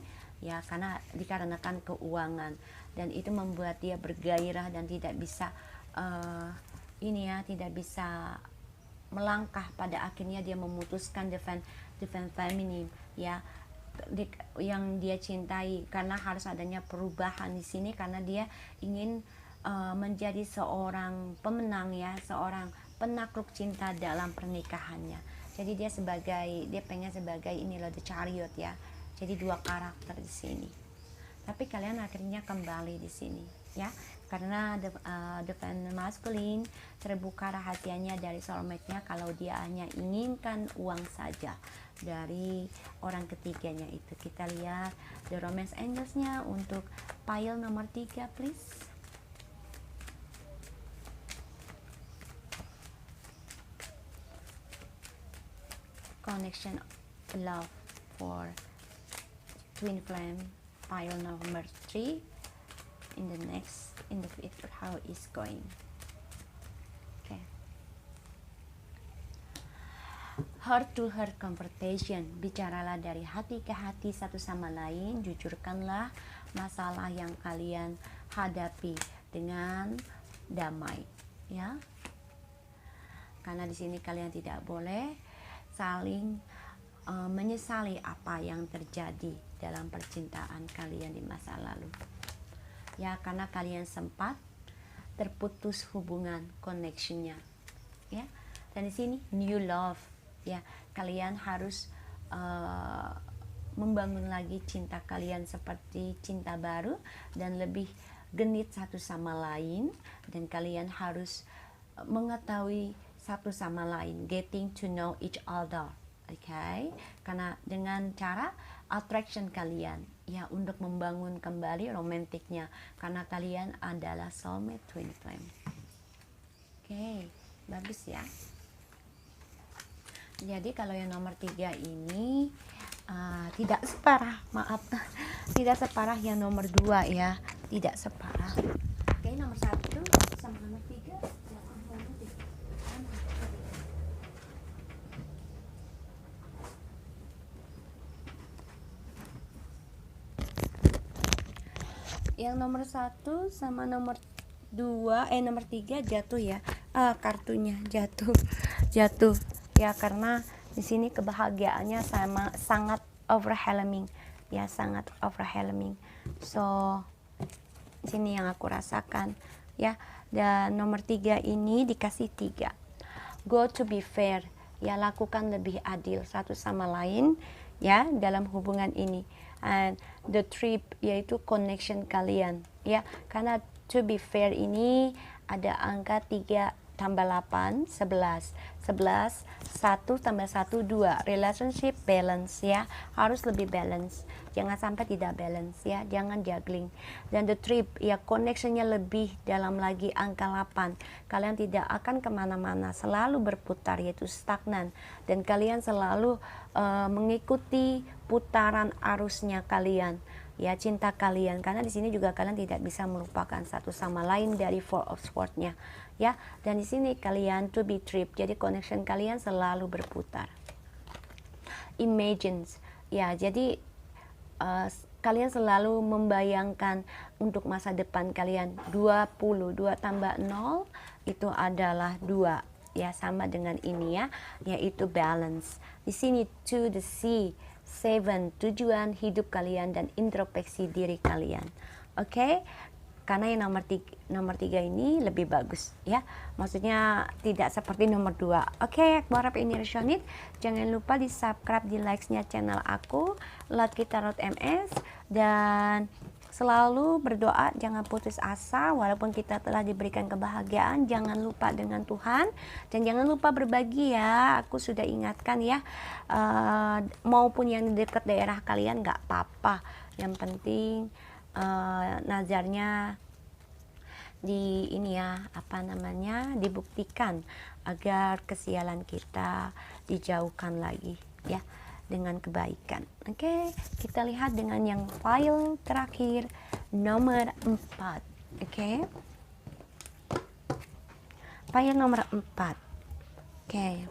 ya, karena dikarenakan keuangan, dan itu membuat dia bergairah dan tidak bisa tidak bisa melangkah. Pada akhirnya dia memutuskan divine feminine ya, yang dia cintai, karena harus adanya perubahan di sini, karena dia ingin menjadi seorang pemenang ya, seorang penakluk cinta dalam pernikahannya. Jadi dia pengen sebagai inilah the chariot ya. Jadi dua karakter di sini. Tapi kalian akhirnya kembali di sini ya, karena divine masculine terbuka rahasianya dari soulmate-nya kalau dia hanya inginkan uang saja dari orang ketiganya itu. Kita lihat the romance angels-nya untuk pile nomor 3 please. Connection love for twin flame, pile number 3 in the future, how it's going. Okay. Heart to heart conversation, bicaralah dari hati ke hati satu sama lain, jujurkanlah masalah yang kalian hadapi dengan damai ya. Karena di sini kalian tidak boleh saling menyesali apa yang terjadi dalam percintaan kalian di masa lalu ya, karena kalian sempat terputus hubungan connectionnya ya. Dan di sini new love ya, kalian harus membangun lagi cinta kalian seperti cinta baru dan lebih genit satu sama lain, dan kalian harus mengetahui satu sama lain, getting to know each other. Okay? Karena dengan cara attraction kalian ya, untuk membangun kembali romantiknya, karena kalian adalah soulmate twin flame. Oke, bagus ya. Jadi kalau yang nomor 3 ini tidak separah, maaf, tidak separah yang nomor 2 ya, tidak separah. Oke, nomor 1 sama nomor 3. Yang nomor 1 sama nomor 2 nomor 3 jatuh ya, kartunya jatuh ya, karena di sini kebahagiaannya sangat overwhelming ya, sangat overwhelming. So di sini yang aku rasakan ya. Dan nomor 3 ini dikasih 3, go to be fair ya, lakukan lebih adil satu sama lain ya dalam hubungan ini. And the trip yaitu connection kalian ya, karena to be fair ini ada angka 3 tambah 8 11 1 tambah 1 2, relationship balance ya, harus lebih balance, jangan sampai tidak balance ya, jangan juggling. Dan the trip ya, connectionnya lebih dalam lagi, angka 8, kalian tidak akan kemana-mana, selalu berputar yaitu stagnan, dan kalian selalu mengikuti putaran arusnya kalian ya cinta kalian, karena di sini juga kalian tidak bisa melupakan satu sama lain dari Four of Swords-nya ya. Dan di sini kalian to be trip, jadi connection kalian selalu berputar. Imagines ya, jadi kalian selalu membayangkan untuk masa depan kalian. 22 tambah 0 itu adalah 2 ya, sama dengan ini ya, yaitu balance. Di sini to the sea, 7 tujuan hidup kalian dan introspeksi diri kalian. Oke? Karena yang nomor tiga ini lebih bagus ya, maksudnya tidak seperti nomor 2. Oke, aku harap ini resonate. Jangan lupa di subscribe, di likes-nya channel aku Lucky Tarot MS, dan selalu berdoa, jangan putus asa walaupun kita telah diberikan kebahagiaan. Jangan lupa dengan Tuhan dan jangan lupa berbagi ya. Aku sudah ingatkan ya, maupun yang di dekat daerah kalian nggak apa-apa, yang penting nazarnya di ini ya, apa namanya, dibuktikan agar kesialan kita dijauhkan lagi ya dengan kebaikan. Oke, kita lihat dengan yang file terakhir nomor 4. Oke, file nomor 4. Oke,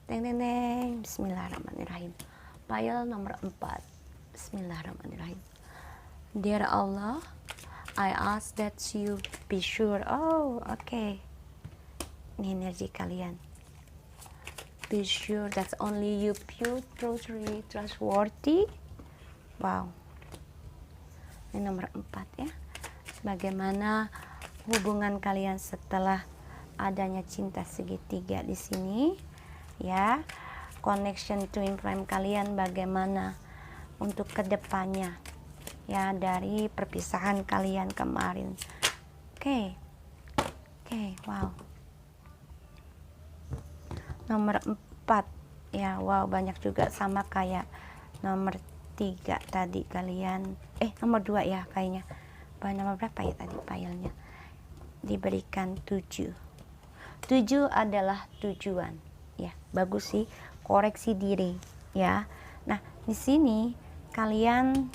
teng teng teng, bismillahirrahmanirrahim. File nomor 4, bismillahirrahmanirrahim. Dear Allah, I ask that you be sure. Oh, oke. Ini energi kalian. Be sure that only you pure, truly trustworthy. Wow. Ini nomor 4 ya. Bagaimana hubungan kalian setelah adanya cinta segitiga di sini ya. Connection twin flame kalian bagaimana untuk kedepannya ya, dari perpisahan kalian kemarin. Oke, wow. Nomor 4 ya, wow, banyak juga sama kayak nomor 3 tadi kalian. Nomor 2 ya kayaknya. Nomor berapa ya tadi filenya? Diberikan 7. 7 adalah tujuan ya, bagus sih, koreksi diri ya. Nah, di sini kalian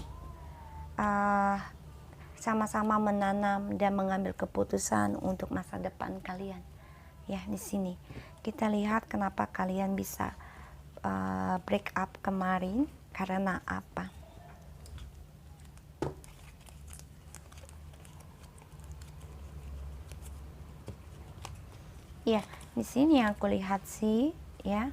sama-sama menanam dan mengambil keputusan untuk masa depan kalian ya. Di sini kita lihat kenapa kalian bisa break up kemarin, karena apa. Ya, di sini yang aku lihat sih ya.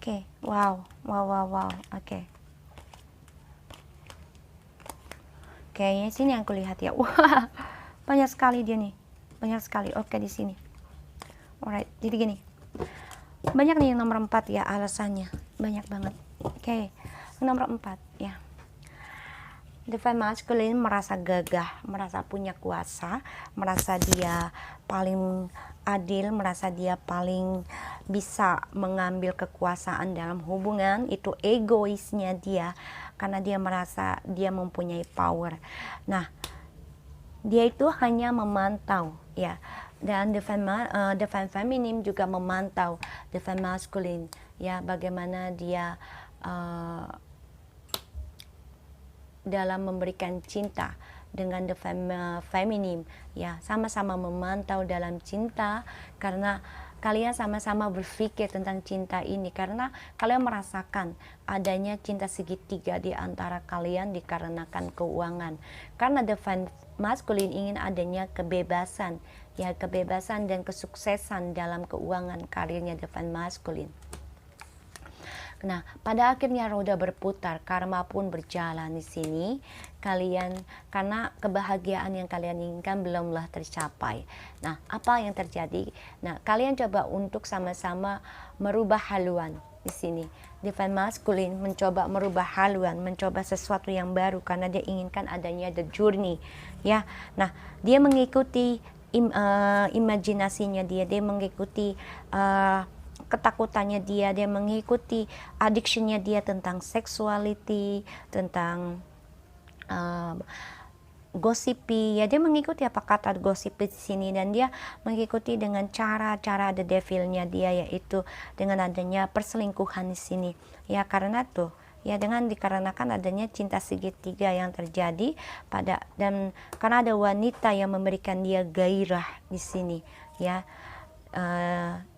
Oke, wow. Oke, sini yang aku lihat ya. Wah, banyak sekali dia nih, banyak sekali. Oke, di sini. Alright, jadi gini. Banyak nih yang nomor 4 ya, alasannya banyak banget. Oke, nomor 4 ya. Divine Masculine merasa gagah, merasa punya kuasa, merasa dia paling adil, merasa dia paling bisa mengambil kekuasaan dalam hubungan. Itu egoisnya dia, karena dia merasa dia mempunyai power. Nah, dia itu hanya memantau ya, dan Divine Feminine juga memantau Divine Masculine ya, bagaimana dia dalam memberikan cinta dengan Divine Feminine ya, sama-sama memantau dalam cinta, karena kalian sama-sama berpikir tentang cinta ini, karena kalian merasakan adanya cinta segitiga di antara kalian dikarenakan keuangan. Karena Divine Masculine ingin adanya kebebasan ya, kebebasan dan kesuksesan dalam keuangan karirnya Divine Masculine. Nah, pada akhirnya roda berputar, karma pun berjalan di sini. Kalian, karena kebahagiaan yang kalian inginkan belumlah tercapai. Nah, apa yang terjadi? Nah, kalian coba untuk sama-sama merubah haluan di sini. Divine Masculine mencoba merubah haluan, mencoba sesuatu yang baru, karena dia inginkan adanya the journey ya. Nah, dia mengikuti imajinasinya dia mengikuti ketakutannya dia mengikuti addiction-nya dia tentang sexuality, tentang gosipi, ya dia mengikuti apa kata gosipi di sini, dan dia mengikuti dengan cara-cara the devilnya dia, yaitu dengan adanya perselingkuhan di sini. Ya karena tuh, ya dikarenakan adanya cinta segitiga yang terjadi dan karena ada wanita yang memberikan dia gairah di sini, ya.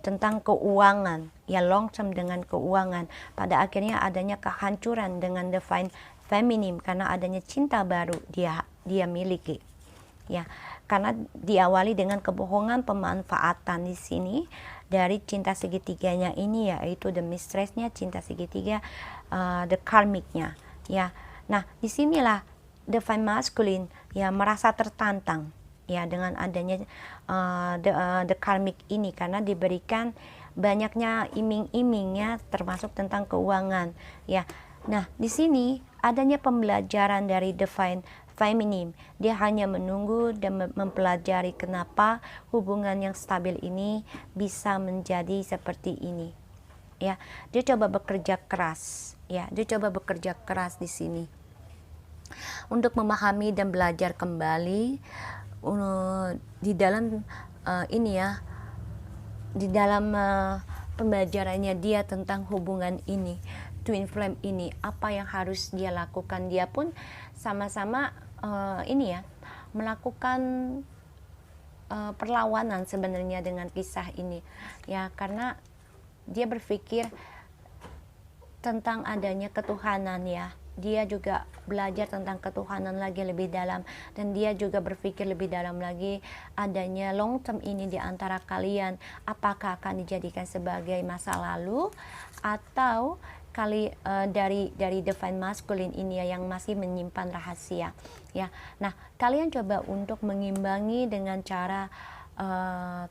Tentang keuangan, ya long term dengan keuangan, pada akhirnya adanya kehancuran dengan divine feminine karena adanya cinta baru dia miliki, ya. Karena diawali dengan kebohongan pemanfaatan di sini dari cinta segitiganya ini, yaitu the mistressnya, cinta segitiga, the karmicnya, ya. Nah disinilah divine masculine ya merasa tertantang, ya, dengan adanya the karmic ini, karena diberikan banyaknya iming-imingnya termasuk tentang keuangan, ya. Nah di sini adanya pembelajaran dari divine feminine, dia hanya menunggu dan mempelajari kenapa hubungan yang stabil ini bisa menjadi seperti ini, ya. Dia coba bekerja keras, ya, dia coba bekerja keras di sini untuk memahami dan belajar kembali di dalam ini, ya, di dalam pembelajarannya dia tentang hubungan ini, twin flame ini, apa yang harus dia lakukan. Dia pun sama-sama ini, ya, melakukan perlawanan sebenarnya dengan kisah ini, ya, karena dia berpikir tentang adanya ketuhanan, ya. Dia juga belajar tentang ketuhanan lagi lebih dalam, dan dia juga berpikir lebih dalam lagi adanya long term ini di antara kalian, apakah akan dijadikan sebagai masa lalu atau dari divine masculine ini, ya, yang masih menyimpan rahasia, ya. Nah kalian coba untuk mengimbangi dengan cara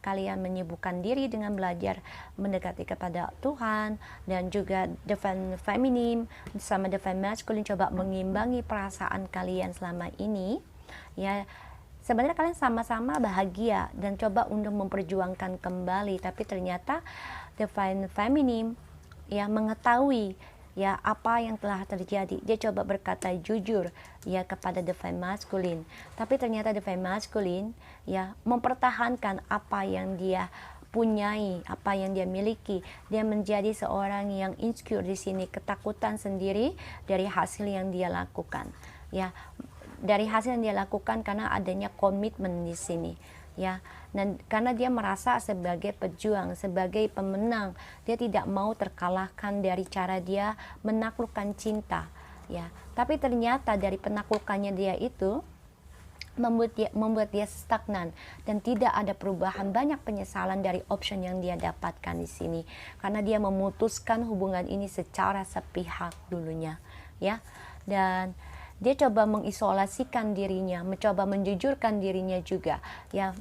kalian menyibukkan diri dengan belajar mendekati kepada Tuhan, dan juga divine feminine sama divine masculine coba mengimbangi perasaan kalian selama ini, ya. Sebenarnya kalian sama-sama bahagia dan coba untuk memperjuangkan kembali, tapi ternyata divine feminine, ya, mengetahui, ya, apa yang telah terjadi. Dia coba berkata jujur, ya, kepada divine masculine, tapi ternyata divine masculine, ya, mempertahankan apa yang dia punyai, apa yang dia miliki. Dia menjadi seorang yang insecure di sini, ketakutan sendiri dari hasil yang dia lakukan, ya, dari hasil yang dia lakukan karena adanya komitmen di sini, ya. Dan karena dia merasa sebagai pejuang, sebagai pemenang, dia tidak mau terkalahkan dari cara dia menaklukkan cinta, ya. Tapi ternyata dari penaklukannya dia itu membuat dia stagnan dan tidak ada perubahan, banyak penyesalan dari option yang dia dapatkan di sini karena dia memutuskan hubungan ini secara sepihak dulunya, ya. Dan dia coba mengisolasikan dirinya, mencoba menjujurkan dirinya juga, ya.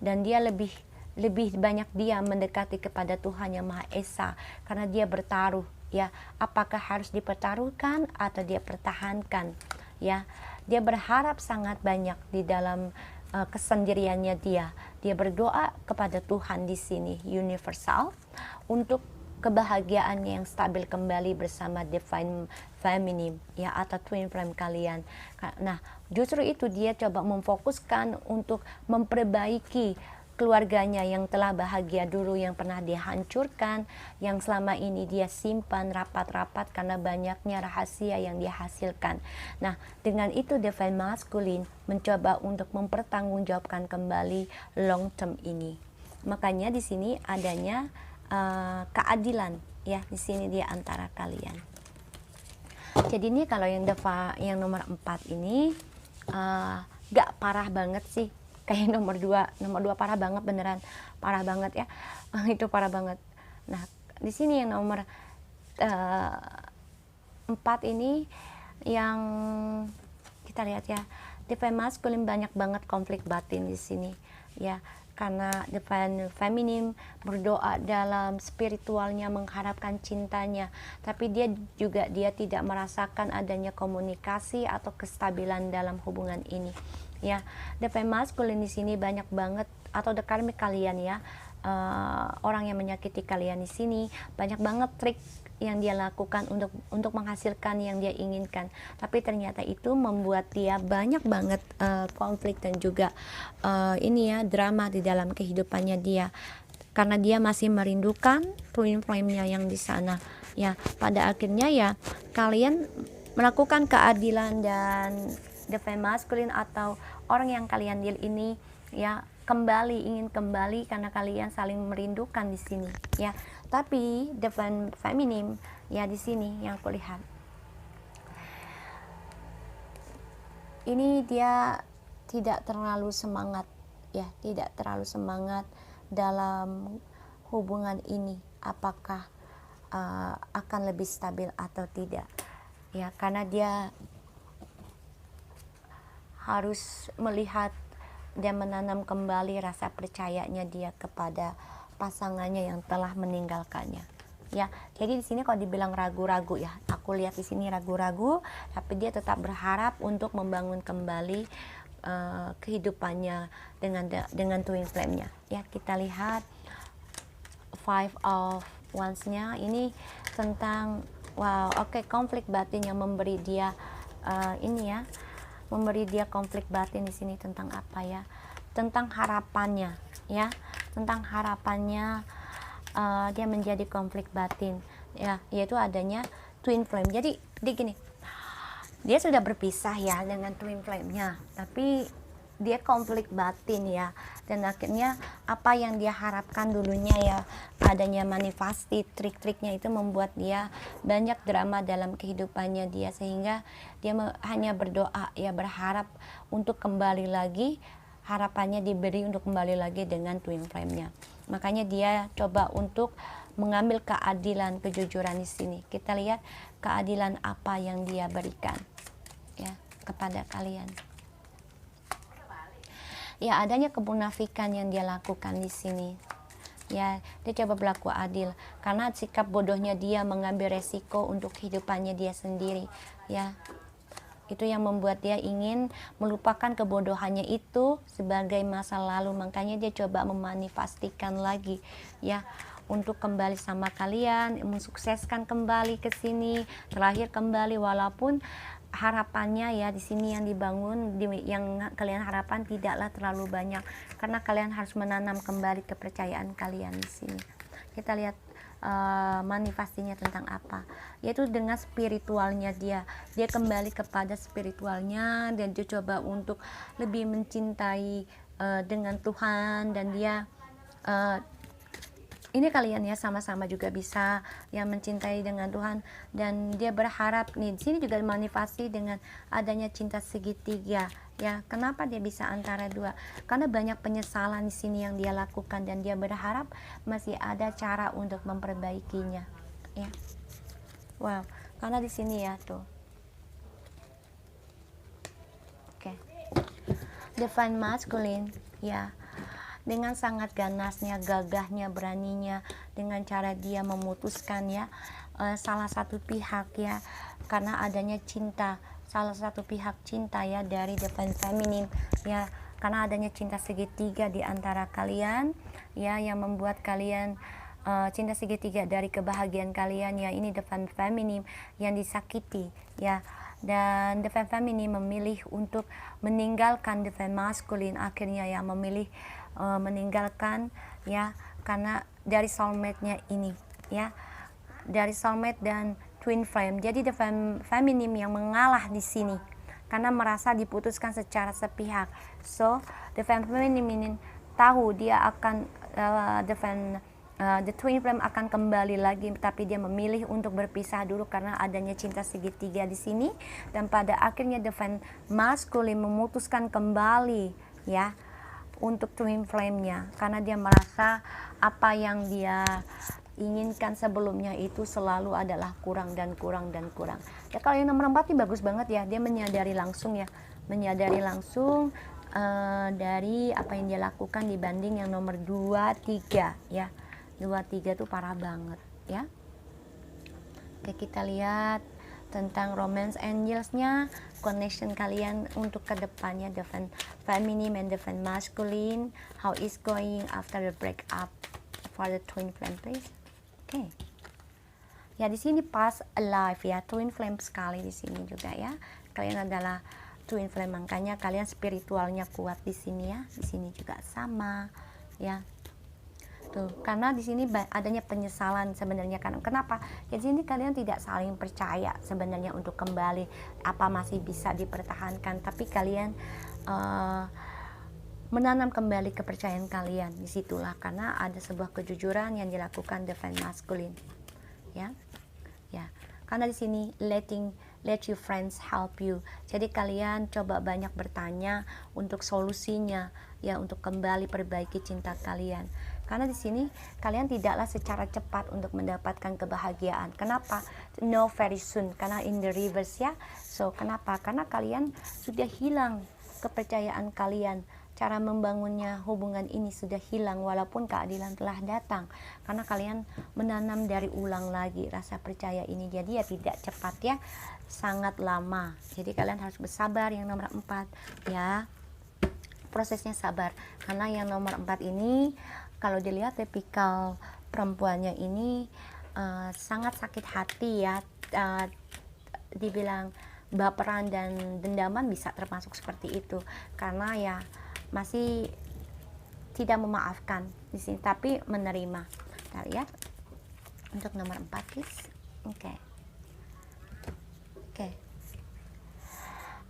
Dan dia lebih banyak dia mendekati kepada Tuhan Yang Maha Esa karena dia bertaruh, ya, apakah harus dipertaruhkan atau dia pertahankan, ya. Dia berharap sangat banyak di dalam kesendiriannya dia berdoa kepada Tuhan di sini universal untuk kebahagiaannya yang stabil kembali bersama divine feminine, ya, atau twin flame kalian. Nah justru itu dia coba memfokuskan untuk memperbaiki keluarganya yang telah bahagia dulu, yang pernah dihancurkan, yang selama ini dia simpan rapat-rapat karena banyaknya rahasia yang dia hasilkan. Nah dengan itu divine masculine mencoba untuk mempertanggungjawabkan kembali long term ini. Makanya di sini adanya keadilan, ya, di sini dia antara kalian. Jadi ini kalau yang nomor 4 ini gak parah banget sih, kayak nomor 2 parah banget, beneran parah banget, ya. Itu parah banget. Nah di sini yang nomor 4 ini yang kita lihat, ya, divine masculine banyak banget konflik batin di sini, ya, karena divine feminine berdoa dalam spiritualnya mengharapkan cintanya, tapi dia tidak merasakan adanya komunikasi atau kestabilan dalam hubungan ini, ya. Divine masculine di sini banyak banget, atau the karmic kalian, ya, orang yang menyakiti kalian di sini. Banyak banget trik yang dia lakukan untuk menghasilkan yang dia inginkan, tapi ternyata itu membuat dia banyak banget konflik dan juga drama di dalam kehidupannya dia, karena dia masih merindukan twin flame-nya yang di sana. Ya, pada akhirnya ya kalian melakukan keadilan, dan divine masculine atau orang yang kalian deal ini ya ingin kembali karena kalian saling merindukan di sini ya. Tapi divine feminine ya di sini yang kulihat ini dia tidak terlalu semangat ya, tidak terlalu semangat dalam hubungan ini, apakah akan lebih stabil atau tidak ya, karena dia harus melihat dan menanam kembali rasa percayanya dia kepada pasangannya yang telah meninggalkannya ya. Jadi di sini kalau dibilang ragu-ragu ya, aku lihat di sini ragu-ragu, tapi dia tetap berharap untuk membangun kembali kehidupannya dengan twin flame-nya ya. Kita lihat Five of Wands-nya ini tentang konflik batin yang memberi dia memberi dia konflik batin di sini tentang apa ya? Tentang harapannya ya, tentang harapannya dia menjadi konflik batin ya, yaitu adanya twin flame. Jadi dia gini, dia sudah berpisah ya dengan twin flame-nya, tapi dia konflik batin ya, dan akhirnya apa yang dia harapkan dulunya ya, adanya manifestasi trik-triknya itu membuat dia banyak drama dalam kehidupannya dia, sehingga dia hanya berdoa ya, berharap untuk kembali lagi, harapannya diberi untuk kembali lagi dengan twin flame-nya. Makanya dia coba untuk mengambil keadilan, kejujuran di sini. Kita lihat keadilan apa yang dia berikan ya kepada kalian. Ya, adanya kemunafikan yang dia lakukan di sini. Ya, dia coba berlaku adil karena sikap bodohnya dia mengambil resiko untuk kehidupannya dia sendiri. Ya, itu yang membuat dia ingin melupakan kebodohannya itu sebagai masa lalu. Makanya dia coba memanifestasikan lagi, ya, untuk kembali sama kalian, mensukseskan kembali ke sini, terlahir kembali, walaupun harapannya ya di sini yang dibangun, yang kalian harapkan tidaklah terlalu banyak, karena kalian harus menanam kembali kepercayaan kalian di sini. Kita lihat manifestasinya tentang apa, yaitu dengan spiritualnya dia kembali kepada spiritualnya, dan dia coba untuk lebih mencintai dengan Tuhan, dan dia ini kalian ya sama-sama juga bisa yang mencintai dengan Tuhan, dan dia berharap nih di sini juga manifestasi dengan adanya cinta segitiga ya. Kenapa dia bisa antara dua? Karena banyak penyesalan di sini yang dia lakukan, dan dia berharap masih ada cara untuk memperbaikinya ya. Wow, karena di sini ya tuh. Oke. Divine masculine ya, dengan sangat ganasnya, gagahnya, beraninya, dengan cara dia memutuskan ya salah satu pihak ya, karena adanya cinta, salah satu pihak cinta ya dari divine feminine ya, karena adanya cinta segitiga di antara kalian ya, yang membuat kalian cinta segitiga dari kebahagiaan kalian ya. Ini divine feminine yang disakiti ya, dan divine feminine memilih untuk meninggalkan divine masculine, akhirnya ya memilih meninggalkan ya, karena dari soulmate-nya ini ya, dari soulmate dan twin flame. Jadi divine feminine yang mengalah di sini karena merasa diputuskan secara sepihak. So divine feminine tahu dia akan the twin flame akan kembali lagi, tapi dia memilih untuk berpisah dulu karena adanya cinta segitiga di sini, dan pada akhirnya divine masculine memutuskan kembali ya untuk twin flame-nya, karena dia merasa apa yang dia inginkan sebelumnya itu selalu adalah kurang dan kurang dan kurang. Ya, kalau yang nomor 4 ini bagus banget ya, dia menyadari langsung ya, menyadari langsung dari apa yang dia lakukan dibanding yang nomor 2, 3 ya. 2, 3 tuh parah banget ya. Oke, kita lihat tentang romance angels-nya, connection kalian untuk kedepannya, divine feminine and divine masculine, how is going after the breakup for the twin flame please. Oke. Ya di sini pas alive ya, twin flame sekali di sini juga ya. Kalian adalah twin flame, makanya kalian spiritualnya kuat di sini ya. Di sini juga sama ya. Tuh, karena di sini adanya penyesalan sebenarnya. Kan kenapa? Ya di sini kalian tidak saling percaya sebenarnya untuk kembali, apa masih bisa dipertahankan, tapi kalian menanam kembali kepercayaan kalian. Disitulah karena ada sebuah kejujuran yang dilakukan divine masculine ya. Ya, karena di sini let your friends help you. Jadi kalian coba banyak bertanya untuk solusinya ya, untuk kembali perbaiki cinta kalian. Karena di sini kalian tidaklah secara cepat untuk mendapatkan kebahagiaan. Kenapa? No very soon. Karena in the reverse ya. So kenapa? Karena kalian sudah hilang kepercayaan kalian. Cara membangunnya hubungan ini sudah hilang walaupun keadilan telah datang. Karena kalian menanam dari ulang lagi rasa percaya ini. Jadi ya tidak cepat ya, sangat lama. Jadi kalian harus bersabar yang nomor 4 ya. Prosesnya sabar. Karena yang nomor 4 ini kalau dilihat tipikal perempuannya ini sangat sakit hati ya. Dibilang baperan dan dendaman bisa termasuk seperti itu. Karena ya masih tidak memaafkan di sini, tapi menerima. Kita lihat untuk nomor 4 please. Oke.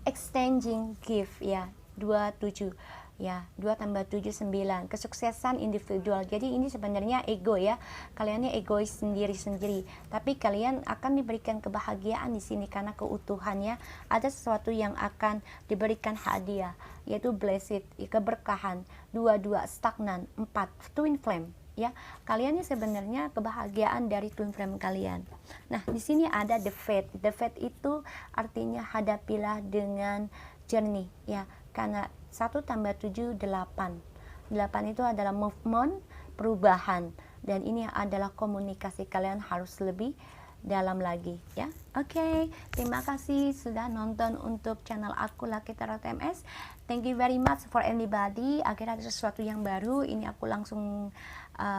Exchanging gift ya, 27 ya, 2 tambah 7 9. Kesuksesan individual. Jadi ini sebenarnya ego ya. Kaliannya egois sendiri-sendiri, tapi kalian akan diberikan kebahagiaan di sini karena keutuhannya. Ada sesuatu yang akan diberikan hadiah, yaitu blessed, keberkahan. 2 stagnan. 4 twin flame ya. Kaliannya sebenarnya kebahagiaan dari twin flame kalian. Nah, di sini ada the fate. The fate itu artinya hadapilah dengan jernih ya. Karena 1 tambah 7 8. 8 itu adalah movement, perubahan, dan ini adalah komunikasi. Kalian harus lebih dalam lagi ya. Oke, terima kasih sudah nonton untuk channel aku Lucky Tarot MS. Thank you very much for anybody. Akhirnya ada sesuatu yang baru. Ini aku langsung